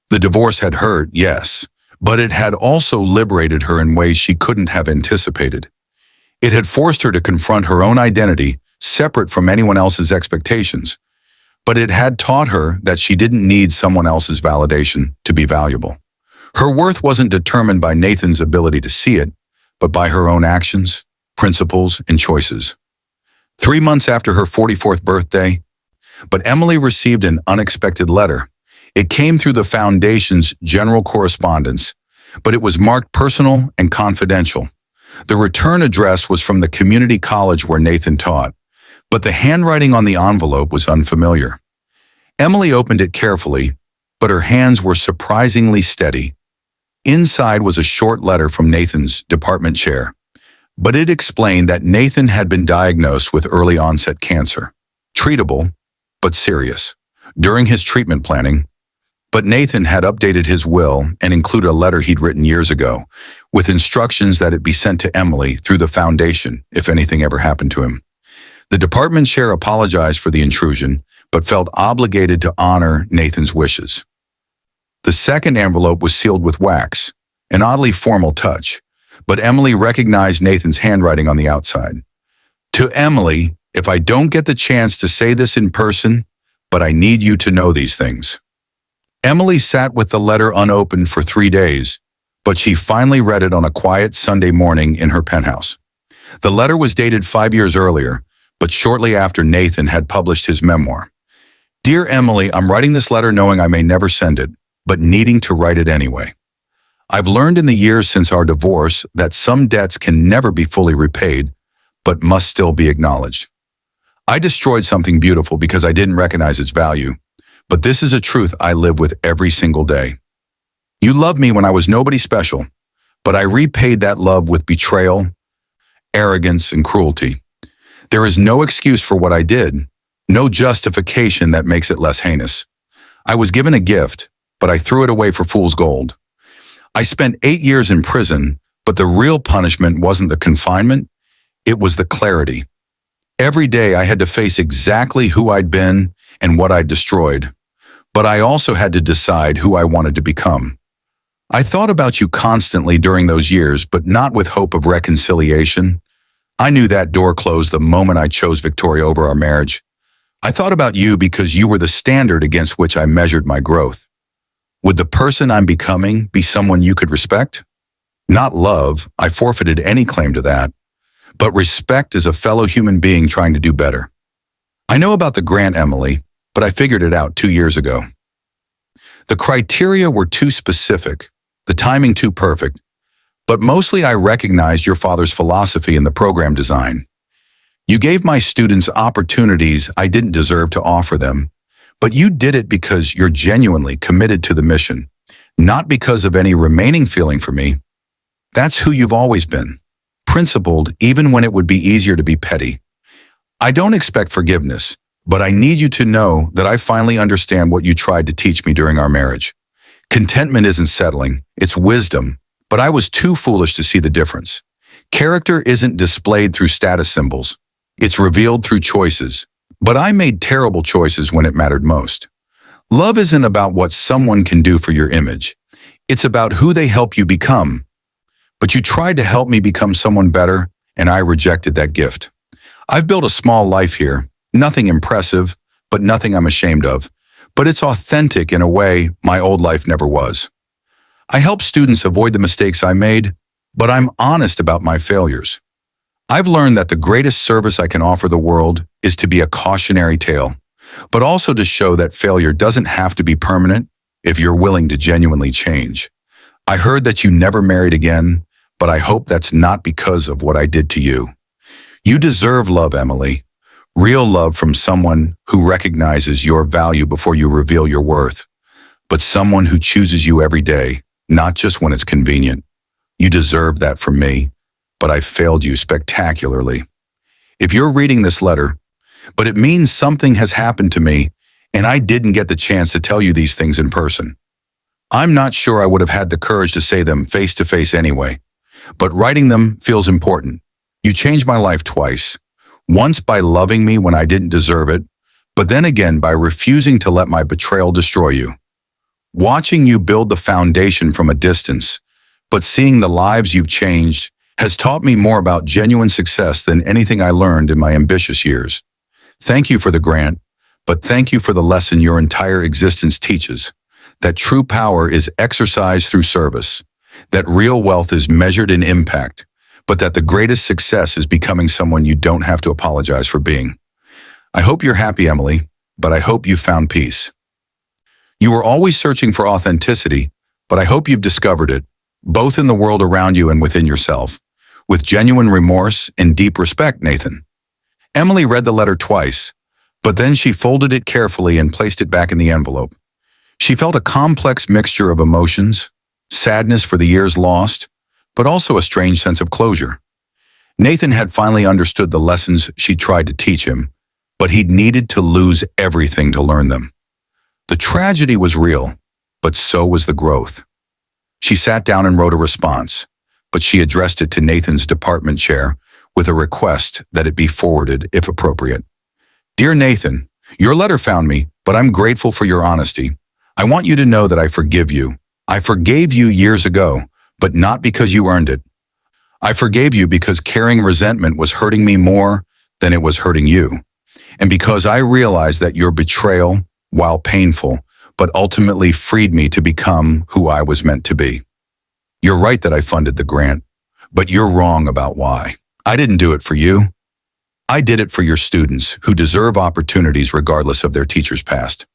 The divorce had hurt, yes, but it had also liberated her in ways she couldn't have anticipated. It had forced her to confront her own identity, separate from anyone else's expectations, but it had taught her that she didn't need someone else's validation to be valuable. Her worth wasn't determined by Nathan's ability to see it, but by her own actions, principles, and choices. 3 months after her 44th birthday, but Emily received an unexpected letter. It came through the Foundation's general correspondence, but it was marked personal and confidential. The return address was from the community college where Nathan taught, but the handwriting on the envelope was unfamiliar. Emily opened it carefully, but her hands were surprisingly steady. Inside was a short letter from Nathan's department chair, but it explained that Nathan had been diagnosed with early-onset cancer, treatable, but serious, during his treatment planning. But Nathan had updated his will and included a letter he'd written years ago, with instructions that it be sent to Emily through the Foundation if anything ever happened to him. The department chair apologized for the intrusion, but felt obligated to honor Nathan's wishes. The second envelope was sealed with wax, an oddly formal touch, but Emily recognized Nathan's handwriting on the outside. To Emily, if I don't get the chance to say this in person, but I need you to know these things. Emily sat with the letter unopened for 3 days, but she finally read it on a quiet Sunday morning in her penthouse. The letter was dated 5 years earlier, but shortly after Nathan had published his memoir. Dear Emily, I'm writing this letter knowing I may never send it, but needing to write it anyway. I've learned in the years since our divorce that some debts can never be fully repaid, but must still be acknowledged. I destroyed something beautiful because I didn't recognize its value, but this is a truth I live with every single day. You loved me when I was nobody special, but I repaid that love with betrayal, arrogance, and cruelty. There is no excuse for what I did, no justification that makes it less heinous. I was given a gift, but I threw it away for fool's gold. I spent 8 years in prison, but the real punishment wasn't the confinement, it was the clarity. Every day I had to face exactly who I'd been and what I'd destroyed, but I also had to decide who I wanted to become. I thought about you constantly during those years, but not with hope of reconciliation. I knew that door closed the moment I chose Victoria over our marriage. I thought about you because you were the standard against which I measured my growth. Would the person I'm becoming be someone you could respect? Not love, I forfeited any claim to that, but respect as a fellow human being trying to do better. I know about the grant, Emily, but I figured it out 2 years ago. The criteria were too specific, the timing too perfect, but mostly I recognized your father's philosophy in the program design. You gave my students opportunities I didn't deserve to offer them, but you did it because you're genuinely committed to the mission, not because of any remaining feeling for me. That's who you've always been, principled even when it would be easier to be petty. I don't expect forgiveness, but I need you to know that I finally understand what you tried to teach me during our marriage. Contentment isn't settling, it's wisdom, but I was too foolish to see the difference. Character isn't displayed through status symbols. It's revealed through choices. But I made terrible choices when it mattered most. Love isn't about what someone can do for your image. It's about who they help you become. But you tried to help me become someone better, and I rejected that gift. I've built a small life here, nothing impressive, but nothing I'm ashamed of. But it's authentic in a way my old life never was. I help students avoid the mistakes I made, but I'm honest about my failures. I've learned that the greatest service I can offer the world is to be a cautionary tale, but also to show that failure doesn't have to be permanent if you're willing to genuinely change. I heard that you never married again, but I hope that's not because of what I did to you. You deserve love, Emily. Real love from someone who recognizes your value before you reveal your worth, but someone who chooses you every day, not just when it's convenient. You deserve that from me, but I failed you spectacularly. If you're reading this letter, but it means something has happened to me and I didn't get the chance to tell you these things in person. I'm not sure I would have had the courage to say them face to face anyway, but writing them feels important. You changed my life twice. Once by loving me when I didn't deserve it, but then again by refusing to let my betrayal destroy you. Watching you build the foundation from a distance, but seeing the lives you've changed has taught me more about genuine success than anything I learned in my ambitious years. Thank you for the grant, but thank you for the lesson your entire existence teaches, that true power is exercised through service, that real wealth is measured in impact, but that the greatest success is becoming someone you don't have to apologize for being. I hope you're happy, Emily, but I hope you found peace. You were always searching for authenticity, but I hope you've discovered it, both in the world around you and within yourself, with genuine remorse and deep respect, Nathan. Emily read the letter twice, but then she folded it carefully and placed it back in the envelope. She felt a complex mixture of emotions, sadness for the years lost, but also a strange sense of closure. Nathan had finally understood the lessons she tried to teach him, but he'd needed to lose everything to learn them. The tragedy was real, but so was the growth. She sat down and wrote a response, but she addressed it to Nathan's department chair with a request that it be forwarded if appropriate. Dear Nathan, your letter found me, but I'm grateful for your honesty. I want you to know that I forgive you. I forgave you years ago, but not because you earned it. I forgave you because carrying resentment was hurting me more than it was hurting you, and because I realized that your betrayal, while painful, but ultimately freed me to become who I was meant to be. You're right that I funded the grant, but you're wrong about why. I didn't do it for you. I did it for your students who deserve opportunities regardless of their teacher's past.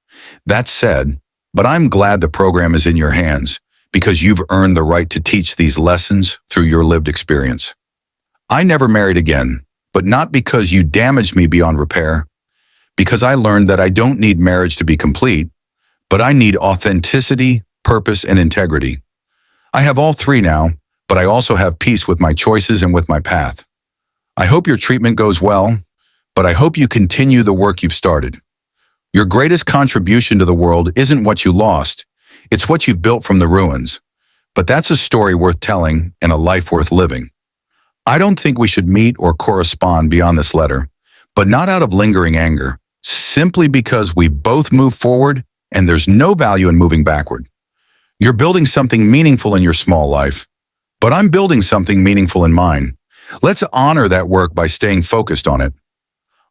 That said, but I'm glad the program is in your hands because you've earned the right to teach these lessons through your lived experience. I never married again, but not because you damaged me beyond repair, because I learned that I don't need marriage to be complete, but I need authenticity, purpose, and integrity. I have all three now, but I also have peace with my choices and with my path. I hope your treatment goes well, but I hope you continue the work you've started. Your greatest contribution to the world isn't what you lost, it's what you've built from the ruins. But that's a story worth telling and a life worth living. I don't think we should meet or correspond beyond this letter, but not out of lingering anger, simply because we've both moved forward and there's no value in moving backward. You're building something meaningful in your small life, but I'm building something meaningful in mine. Let's honor that work by staying focused on it.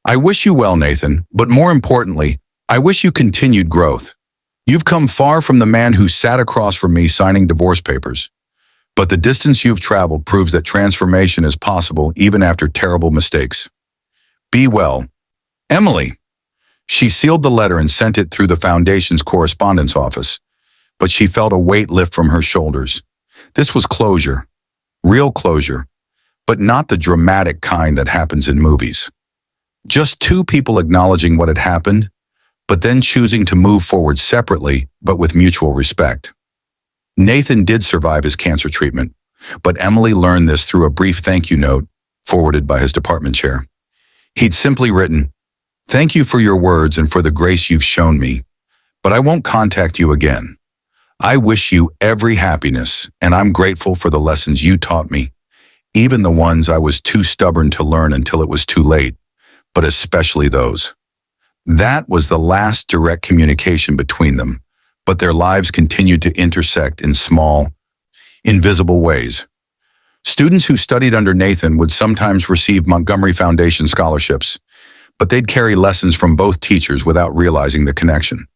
I wish you well, Nathan, but more importantly, I wish you continued growth. You've come far from the man who sat across from me signing divorce papers. But the distance you've traveled proves that transformation is possible even after terrible mistakes. Be well. Emily. She sealed the letter and sent it through the Foundation's correspondence office, but she felt a weight lift from her shoulders. This was closure, real closure, but not the dramatic kind that happens in movies. Just two people acknowledging what had happened, but then choosing to move forward separately, but with mutual respect. Nathan did survive his cancer treatment, but Emily learned this through a brief thank you note forwarded by his department chair. He'd simply written, "Thank you for your words and for the grace you've shown me, but I won't contact you again. I wish you every happiness, and I'm grateful for the lessons you taught me, even the ones I was too stubborn to learn until it was too late, but especially those." That was the last direct communication between them, but their lives continued to intersect in small, invisible ways. Students who studied under Nathan would sometimes receive Montgomery Foundation scholarships, but they'd carry lessons from both teachers without realizing the connection.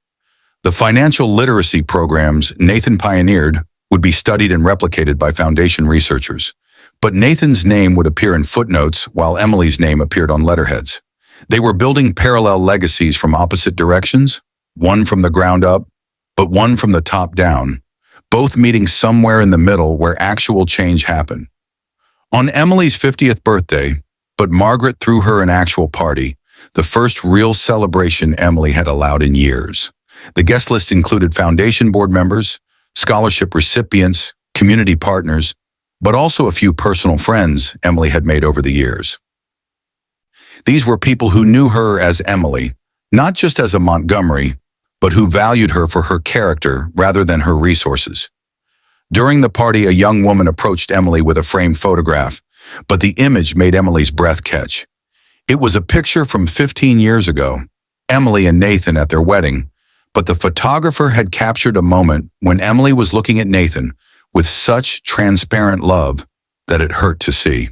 The financial literacy programs Nathan pioneered would be studied and replicated by Foundation researchers, but Nathan's name would appear in footnotes while Emily's name appeared on letterheads. They were building parallel legacies from opposite directions, one from the ground up, but one from the top down, both meeting somewhere in the middle where actual change happened. On Emily's 50th birthday, but Margaret threw her an actual party, the first real celebration Emily had allowed in years. The guest list included foundation board members, scholarship recipients, community partners, but also a few personal friends Emily had made over the years. These were people who knew her as Emily, not just as a Montgomery, but who valued her for her character rather than her resources. During the party, a young woman approached Emily with a framed photograph, but the image made Emily's breath catch. It was a picture from 15 years ago, Emily and Nathan at their wedding, but the photographer had captured a moment when Emily was looking at Nathan with such transparent love that it hurt to see.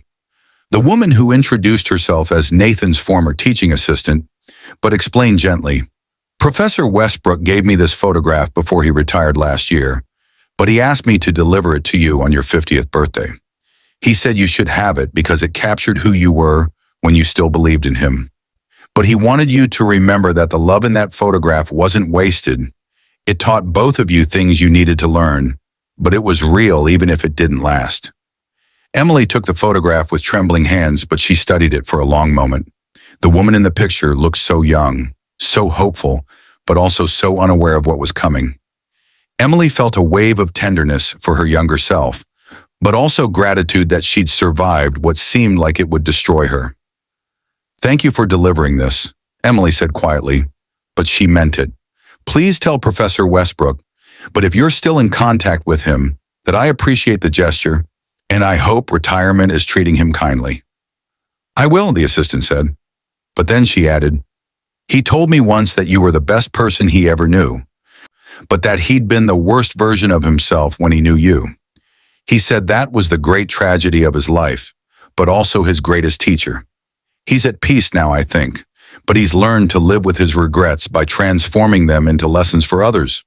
The woman who introduced herself as Nathan's former teaching assistant, but explained gently, "Professor Westbrook gave me this photograph before he retired last year, but he asked me to deliver it to you on your 50th birthday. He said you should have it because it captured who you were when you still believed in him. But he wanted you to remember that the love in that photograph wasn't wasted. It taught both of you things you needed to learn, but it was real even if it didn't last." Emily took the photograph with trembling hands, but she studied it for a long moment. The woman in the picture looked so young, so hopeful, but also so unaware of what was coming. Emily felt a wave of tenderness for her younger self, but also gratitude that she'd survived what seemed like it would destroy her. "Thank you for delivering this," Emily said quietly, but she meant it. "Please tell Professor Westbrook, but if you're still in contact with him, that I appreciate the gesture, and I hope retirement is treating him kindly." "I will," the assistant said. But then she added, "He told me once that you were the best person he ever knew, but that he'd been the worst version of himself when he knew you. He said that was the great tragedy of his life, but also his greatest teacher. He's at peace now, I think, but he's learned to live with his regrets by transforming them into lessons for others."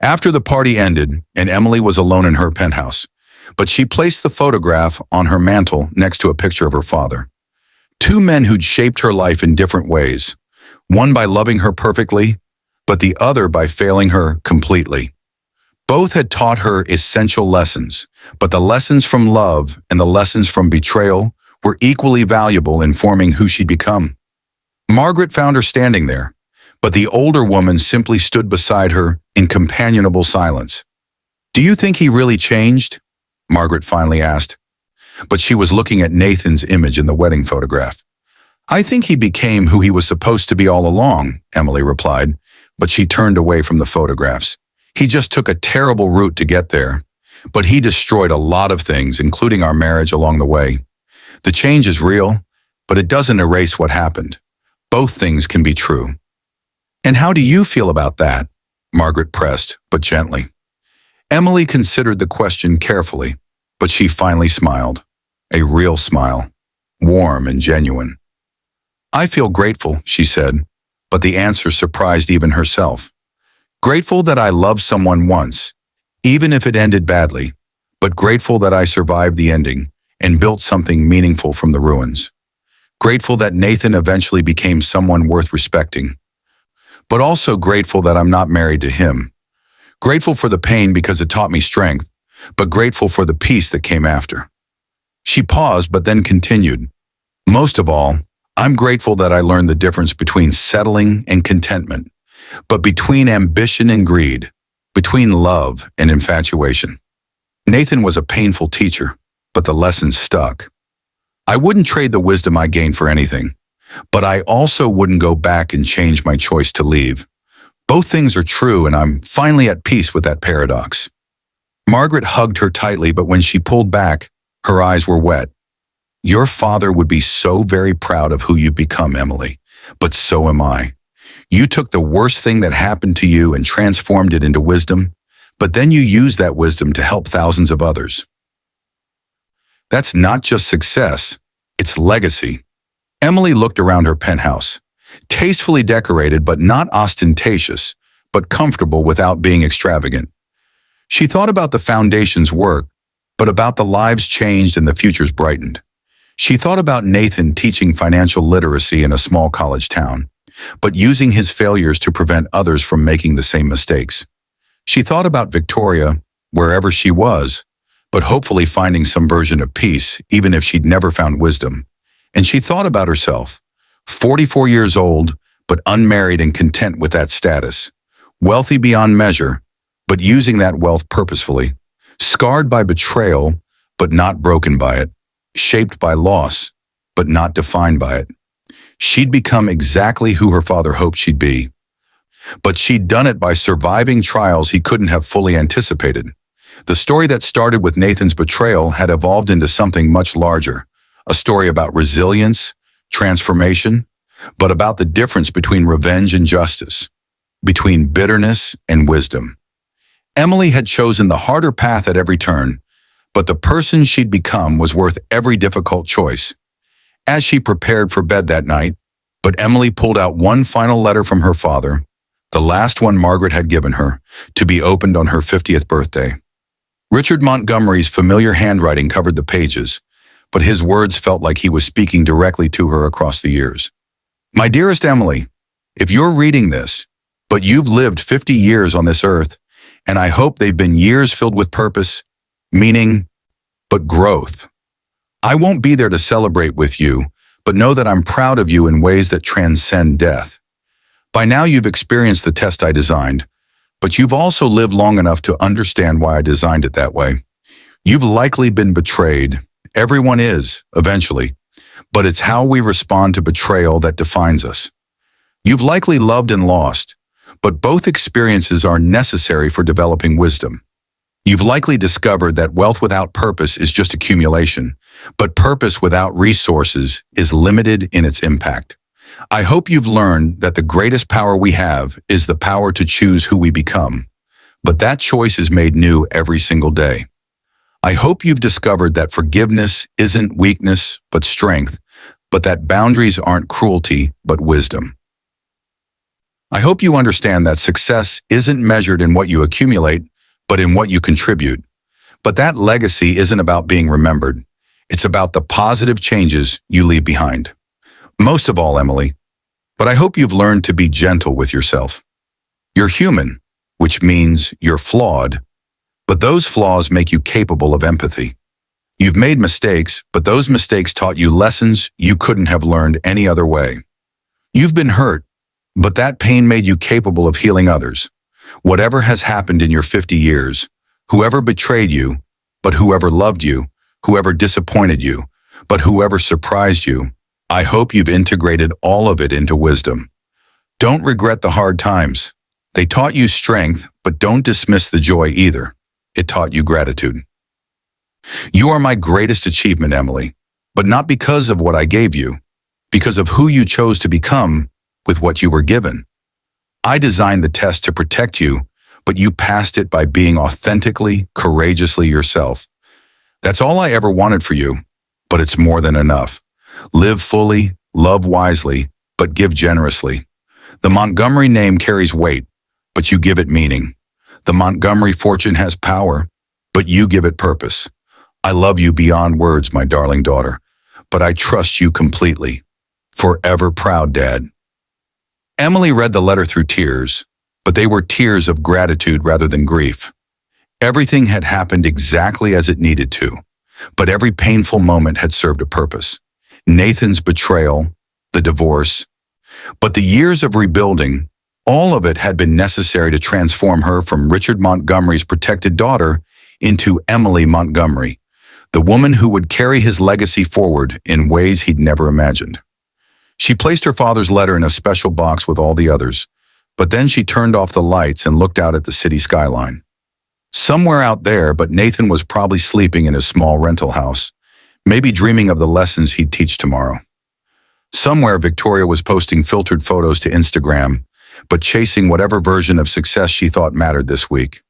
After the party ended, and Emily was alone in her penthouse, but she placed the photograph on her mantle next to a picture of her father. Two men who'd shaped her life in different ways, one by loving her perfectly, but the other by failing her completely. Both had taught her essential lessons, but the lessons from love and the lessons from betrayal were equally valuable in forming who she'd become. Margaret found her standing there, but the older woman simply stood beside her in companionable silence. "Do you think he really changed?" Margaret finally asked, but she was looking at Nathan's image in the wedding photograph. "I think he became who he was supposed to be all along," Emily replied, but she turned away from the photographs. "He just took a terrible route to get there, but he destroyed a lot of things, including our marriage along the way. The change is real, but it doesn't erase what happened. Both things can be true." "And how do you feel about that?" Margaret pressed, but gently. Emily considered the question carefully, but she finally smiled. A real smile, warm and genuine. "I feel grateful," she said, but the answer surprised even herself. "Grateful that I loved someone once, even if it ended badly, but grateful that I survived the ending and built something meaningful from the ruins. Grateful that Nathan eventually became someone worth respecting, but also grateful that I'm not married to him. Grateful for the pain because it taught me strength, but grateful for the peace that came after." She paused, but then continued, "Most of all, I'm grateful that I learned the difference between settling and contentment, but between ambition and greed, between love and infatuation. Nathan was a painful teacher, but the lessons stuck. I wouldn't trade the wisdom I gained for anything, but I also wouldn't go back and change my choice to leave. Both things are true, and I'm finally at peace with that paradox." Margaret hugged her tightly, but when she pulled back, her eyes were wet. "Your father would be so very proud of who you've become, Emily, but so am I. You took the worst thing that happened to you and transformed it into wisdom, but then you used that wisdom to help thousands of others. That's not just success, it's legacy." Emily looked around her penthouse, tastefully decorated but not ostentatious, but comfortable without being extravagant. She thought about the foundation's work, but about the lives changed and the futures brightened. She thought about Nathan teaching financial literacy in a small college town, but using his failures to prevent others from making the same mistakes. She thought about Victoria, wherever she was, but hopefully finding some version of peace, even if she'd never found wisdom. And she thought about herself, 44 years old, but unmarried and content with that status, wealthy beyond measure, but using that wealth purposefully, scarred by betrayal, but not broken by it, shaped by loss, but not defined by it. She'd become exactly who her father hoped she'd be. But she'd done it by surviving trials he couldn't have fully anticipated. The story that started with Nathan's betrayal had evolved into something much larger, a story about resilience, transformation, but about the difference between revenge and justice, between bitterness and wisdom. Emily had chosen the harder path at every turn, but the person she'd become was worth every difficult choice. As she prepared for bed that night, but Emily pulled out one final letter from her father, the last one Margaret had given her, to be opened on her 50th birthday. Richard Montgomery's familiar handwriting covered the pages, but his words felt like he was speaking directly to her across the years. My dearest Emily, if you're reading this, but you've lived 50 years on this earth, and I hope they've been years filled with purpose, meaning, but growth. I won't be there to celebrate with you, but know that I'm proud of you in ways that transcend death. By now you've experienced the test I designed, but you've also lived long enough to understand why I designed it that way. You've likely been betrayed. Everyone is, eventually, but it's how we respond to betrayal that defines us. You've likely loved and lost, but both experiences are necessary for developing wisdom. You've likely discovered that wealth without purpose is just accumulation, but purpose without resources is limited in its impact. I hope you've learned that the greatest power we have is the power to choose who we become, but that choice is made new every single day. I hope you've discovered that forgiveness isn't weakness, but strength, but that boundaries aren't cruelty, but wisdom. I hope you understand that success isn't measured in what you accumulate, but in what you contribute. But that legacy isn't about being remembered. It's about the positive changes you leave behind. Most of all, Emily, but I hope you've learned to be gentle with yourself. You're human, which means you're flawed, but those flaws make you capable of empathy. You've made mistakes, but those mistakes taught you lessons you couldn't have learned any other way. You've been hurt, but that pain made you capable of healing others. Whatever has happened in your 50 years, whoever betrayed you, but whoever loved you, whoever disappointed you, but whoever surprised you, I hope you've integrated all of it into wisdom. Don't regret the hard times. They taught you strength, but don't dismiss the joy either. It taught you gratitude. You are my greatest achievement, Emily, but not because of what I gave you, because of who you chose to become with what you were given. I designed the test to protect you, but you passed it by being authentically, courageously yourself. That's all I ever wanted for you, but it's more than enough. Live fully, love wisely, but give generously. The Montgomery name carries weight, but you give it meaning. The Montgomery fortune has power, but you give it purpose. I love you beyond words, my darling daughter, but I trust you completely. Forever proud, Dad. Emily read the letter through tears, but they were tears of gratitude rather than grief. Everything had happened exactly as it needed to, but every painful moment had served a purpose. Nathan's betrayal, the divorce, but the years of rebuilding, all of it had been necessary to transform her from Richard Montgomery's protected daughter into Emily Montgomery, the woman who would carry his legacy forward in ways he'd never imagined. She placed her father's letter in a special box with all the others, but then she turned off the lights and looked out at the city skyline. Somewhere out there, but Nathan was probably sleeping in his small rental house, maybe dreaming of the lessons he'd teach tomorrow. Somewhere Victoria was posting filtered photos to Instagram, but chasing whatever version of success she thought mattered this week.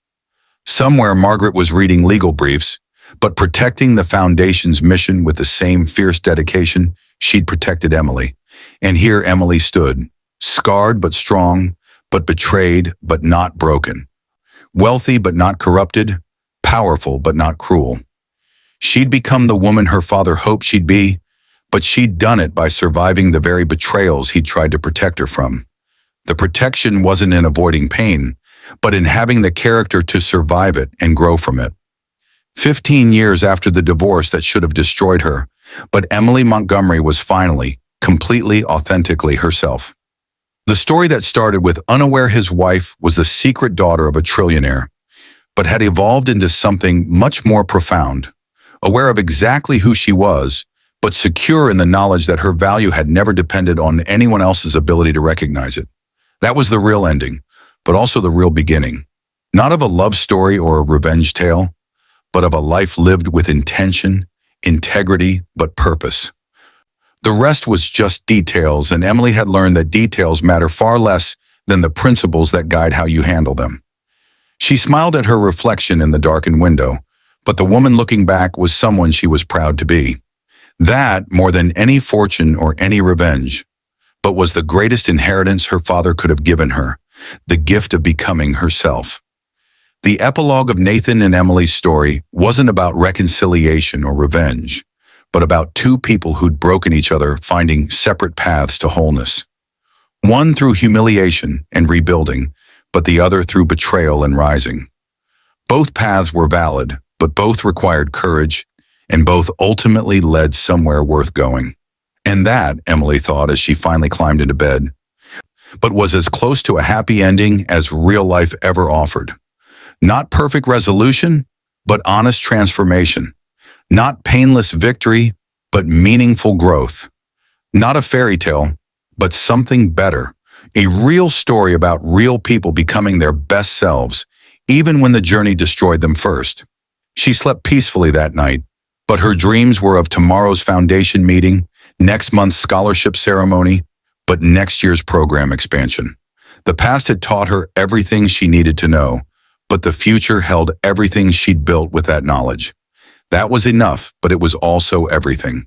Somewhere Margaret was reading legal briefs, but protecting the foundation's mission with the same fierce dedication she'd protected Emily. And here Emily stood, scarred but strong, but betrayed but not broken. Wealthy but not corrupted, powerful but not cruel. She'd become the woman her father hoped she'd be, but she'd done it by surviving the very betrayals he'd tried to protect her from. The protection wasn't in avoiding pain, but in having the character to survive it and grow from it. 15 years after the divorce that should have destroyed her, but Emily Montgomery was finally, completely, authentically herself. The story that started with unaware his wife was the secret daughter of a trillionaire, but had evolved into something much more profound, aware of exactly who she was, but secure in the knowledge that her value had never depended on anyone else's ability to recognize it. That was the real ending, but also the real beginning. Not of a love story or a revenge tale, but of a life lived with intention, integrity, but purpose. The rest was just details, and Emily had learned that details matter far less than the principles that guide how you handle them. She smiled at her reflection in the darkened window, but the woman looking back was someone she was proud to be. That, more than any fortune or any revenge, but was the greatest inheritance her father could have given her, the gift of becoming herself. The epilogue of Nathan and Emily's story wasn't about reconciliation or revenge, but about two people who'd broken each other finding separate paths to wholeness. One through humiliation and rebuilding, but the other through betrayal and rising. Both paths were valid, but both required courage, and both ultimately led somewhere worth going. And that, Emily thought as she finally climbed into bed, but was as close to a happy ending as real life ever offered. Not perfect resolution, but honest transformation. Not painless victory, but meaningful growth. Not a fairy tale, but something better. A real story about real people becoming their best selves, even when the journey destroyed them first. She slept peacefully that night, but her dreams were of tomorrow's foundation meeting, next month's scholarship ceremony, but next year's program expansion. The past had taught her everything she needed to know, but the future held everything she'd built with that knowledge. That was enough, but it was also everything.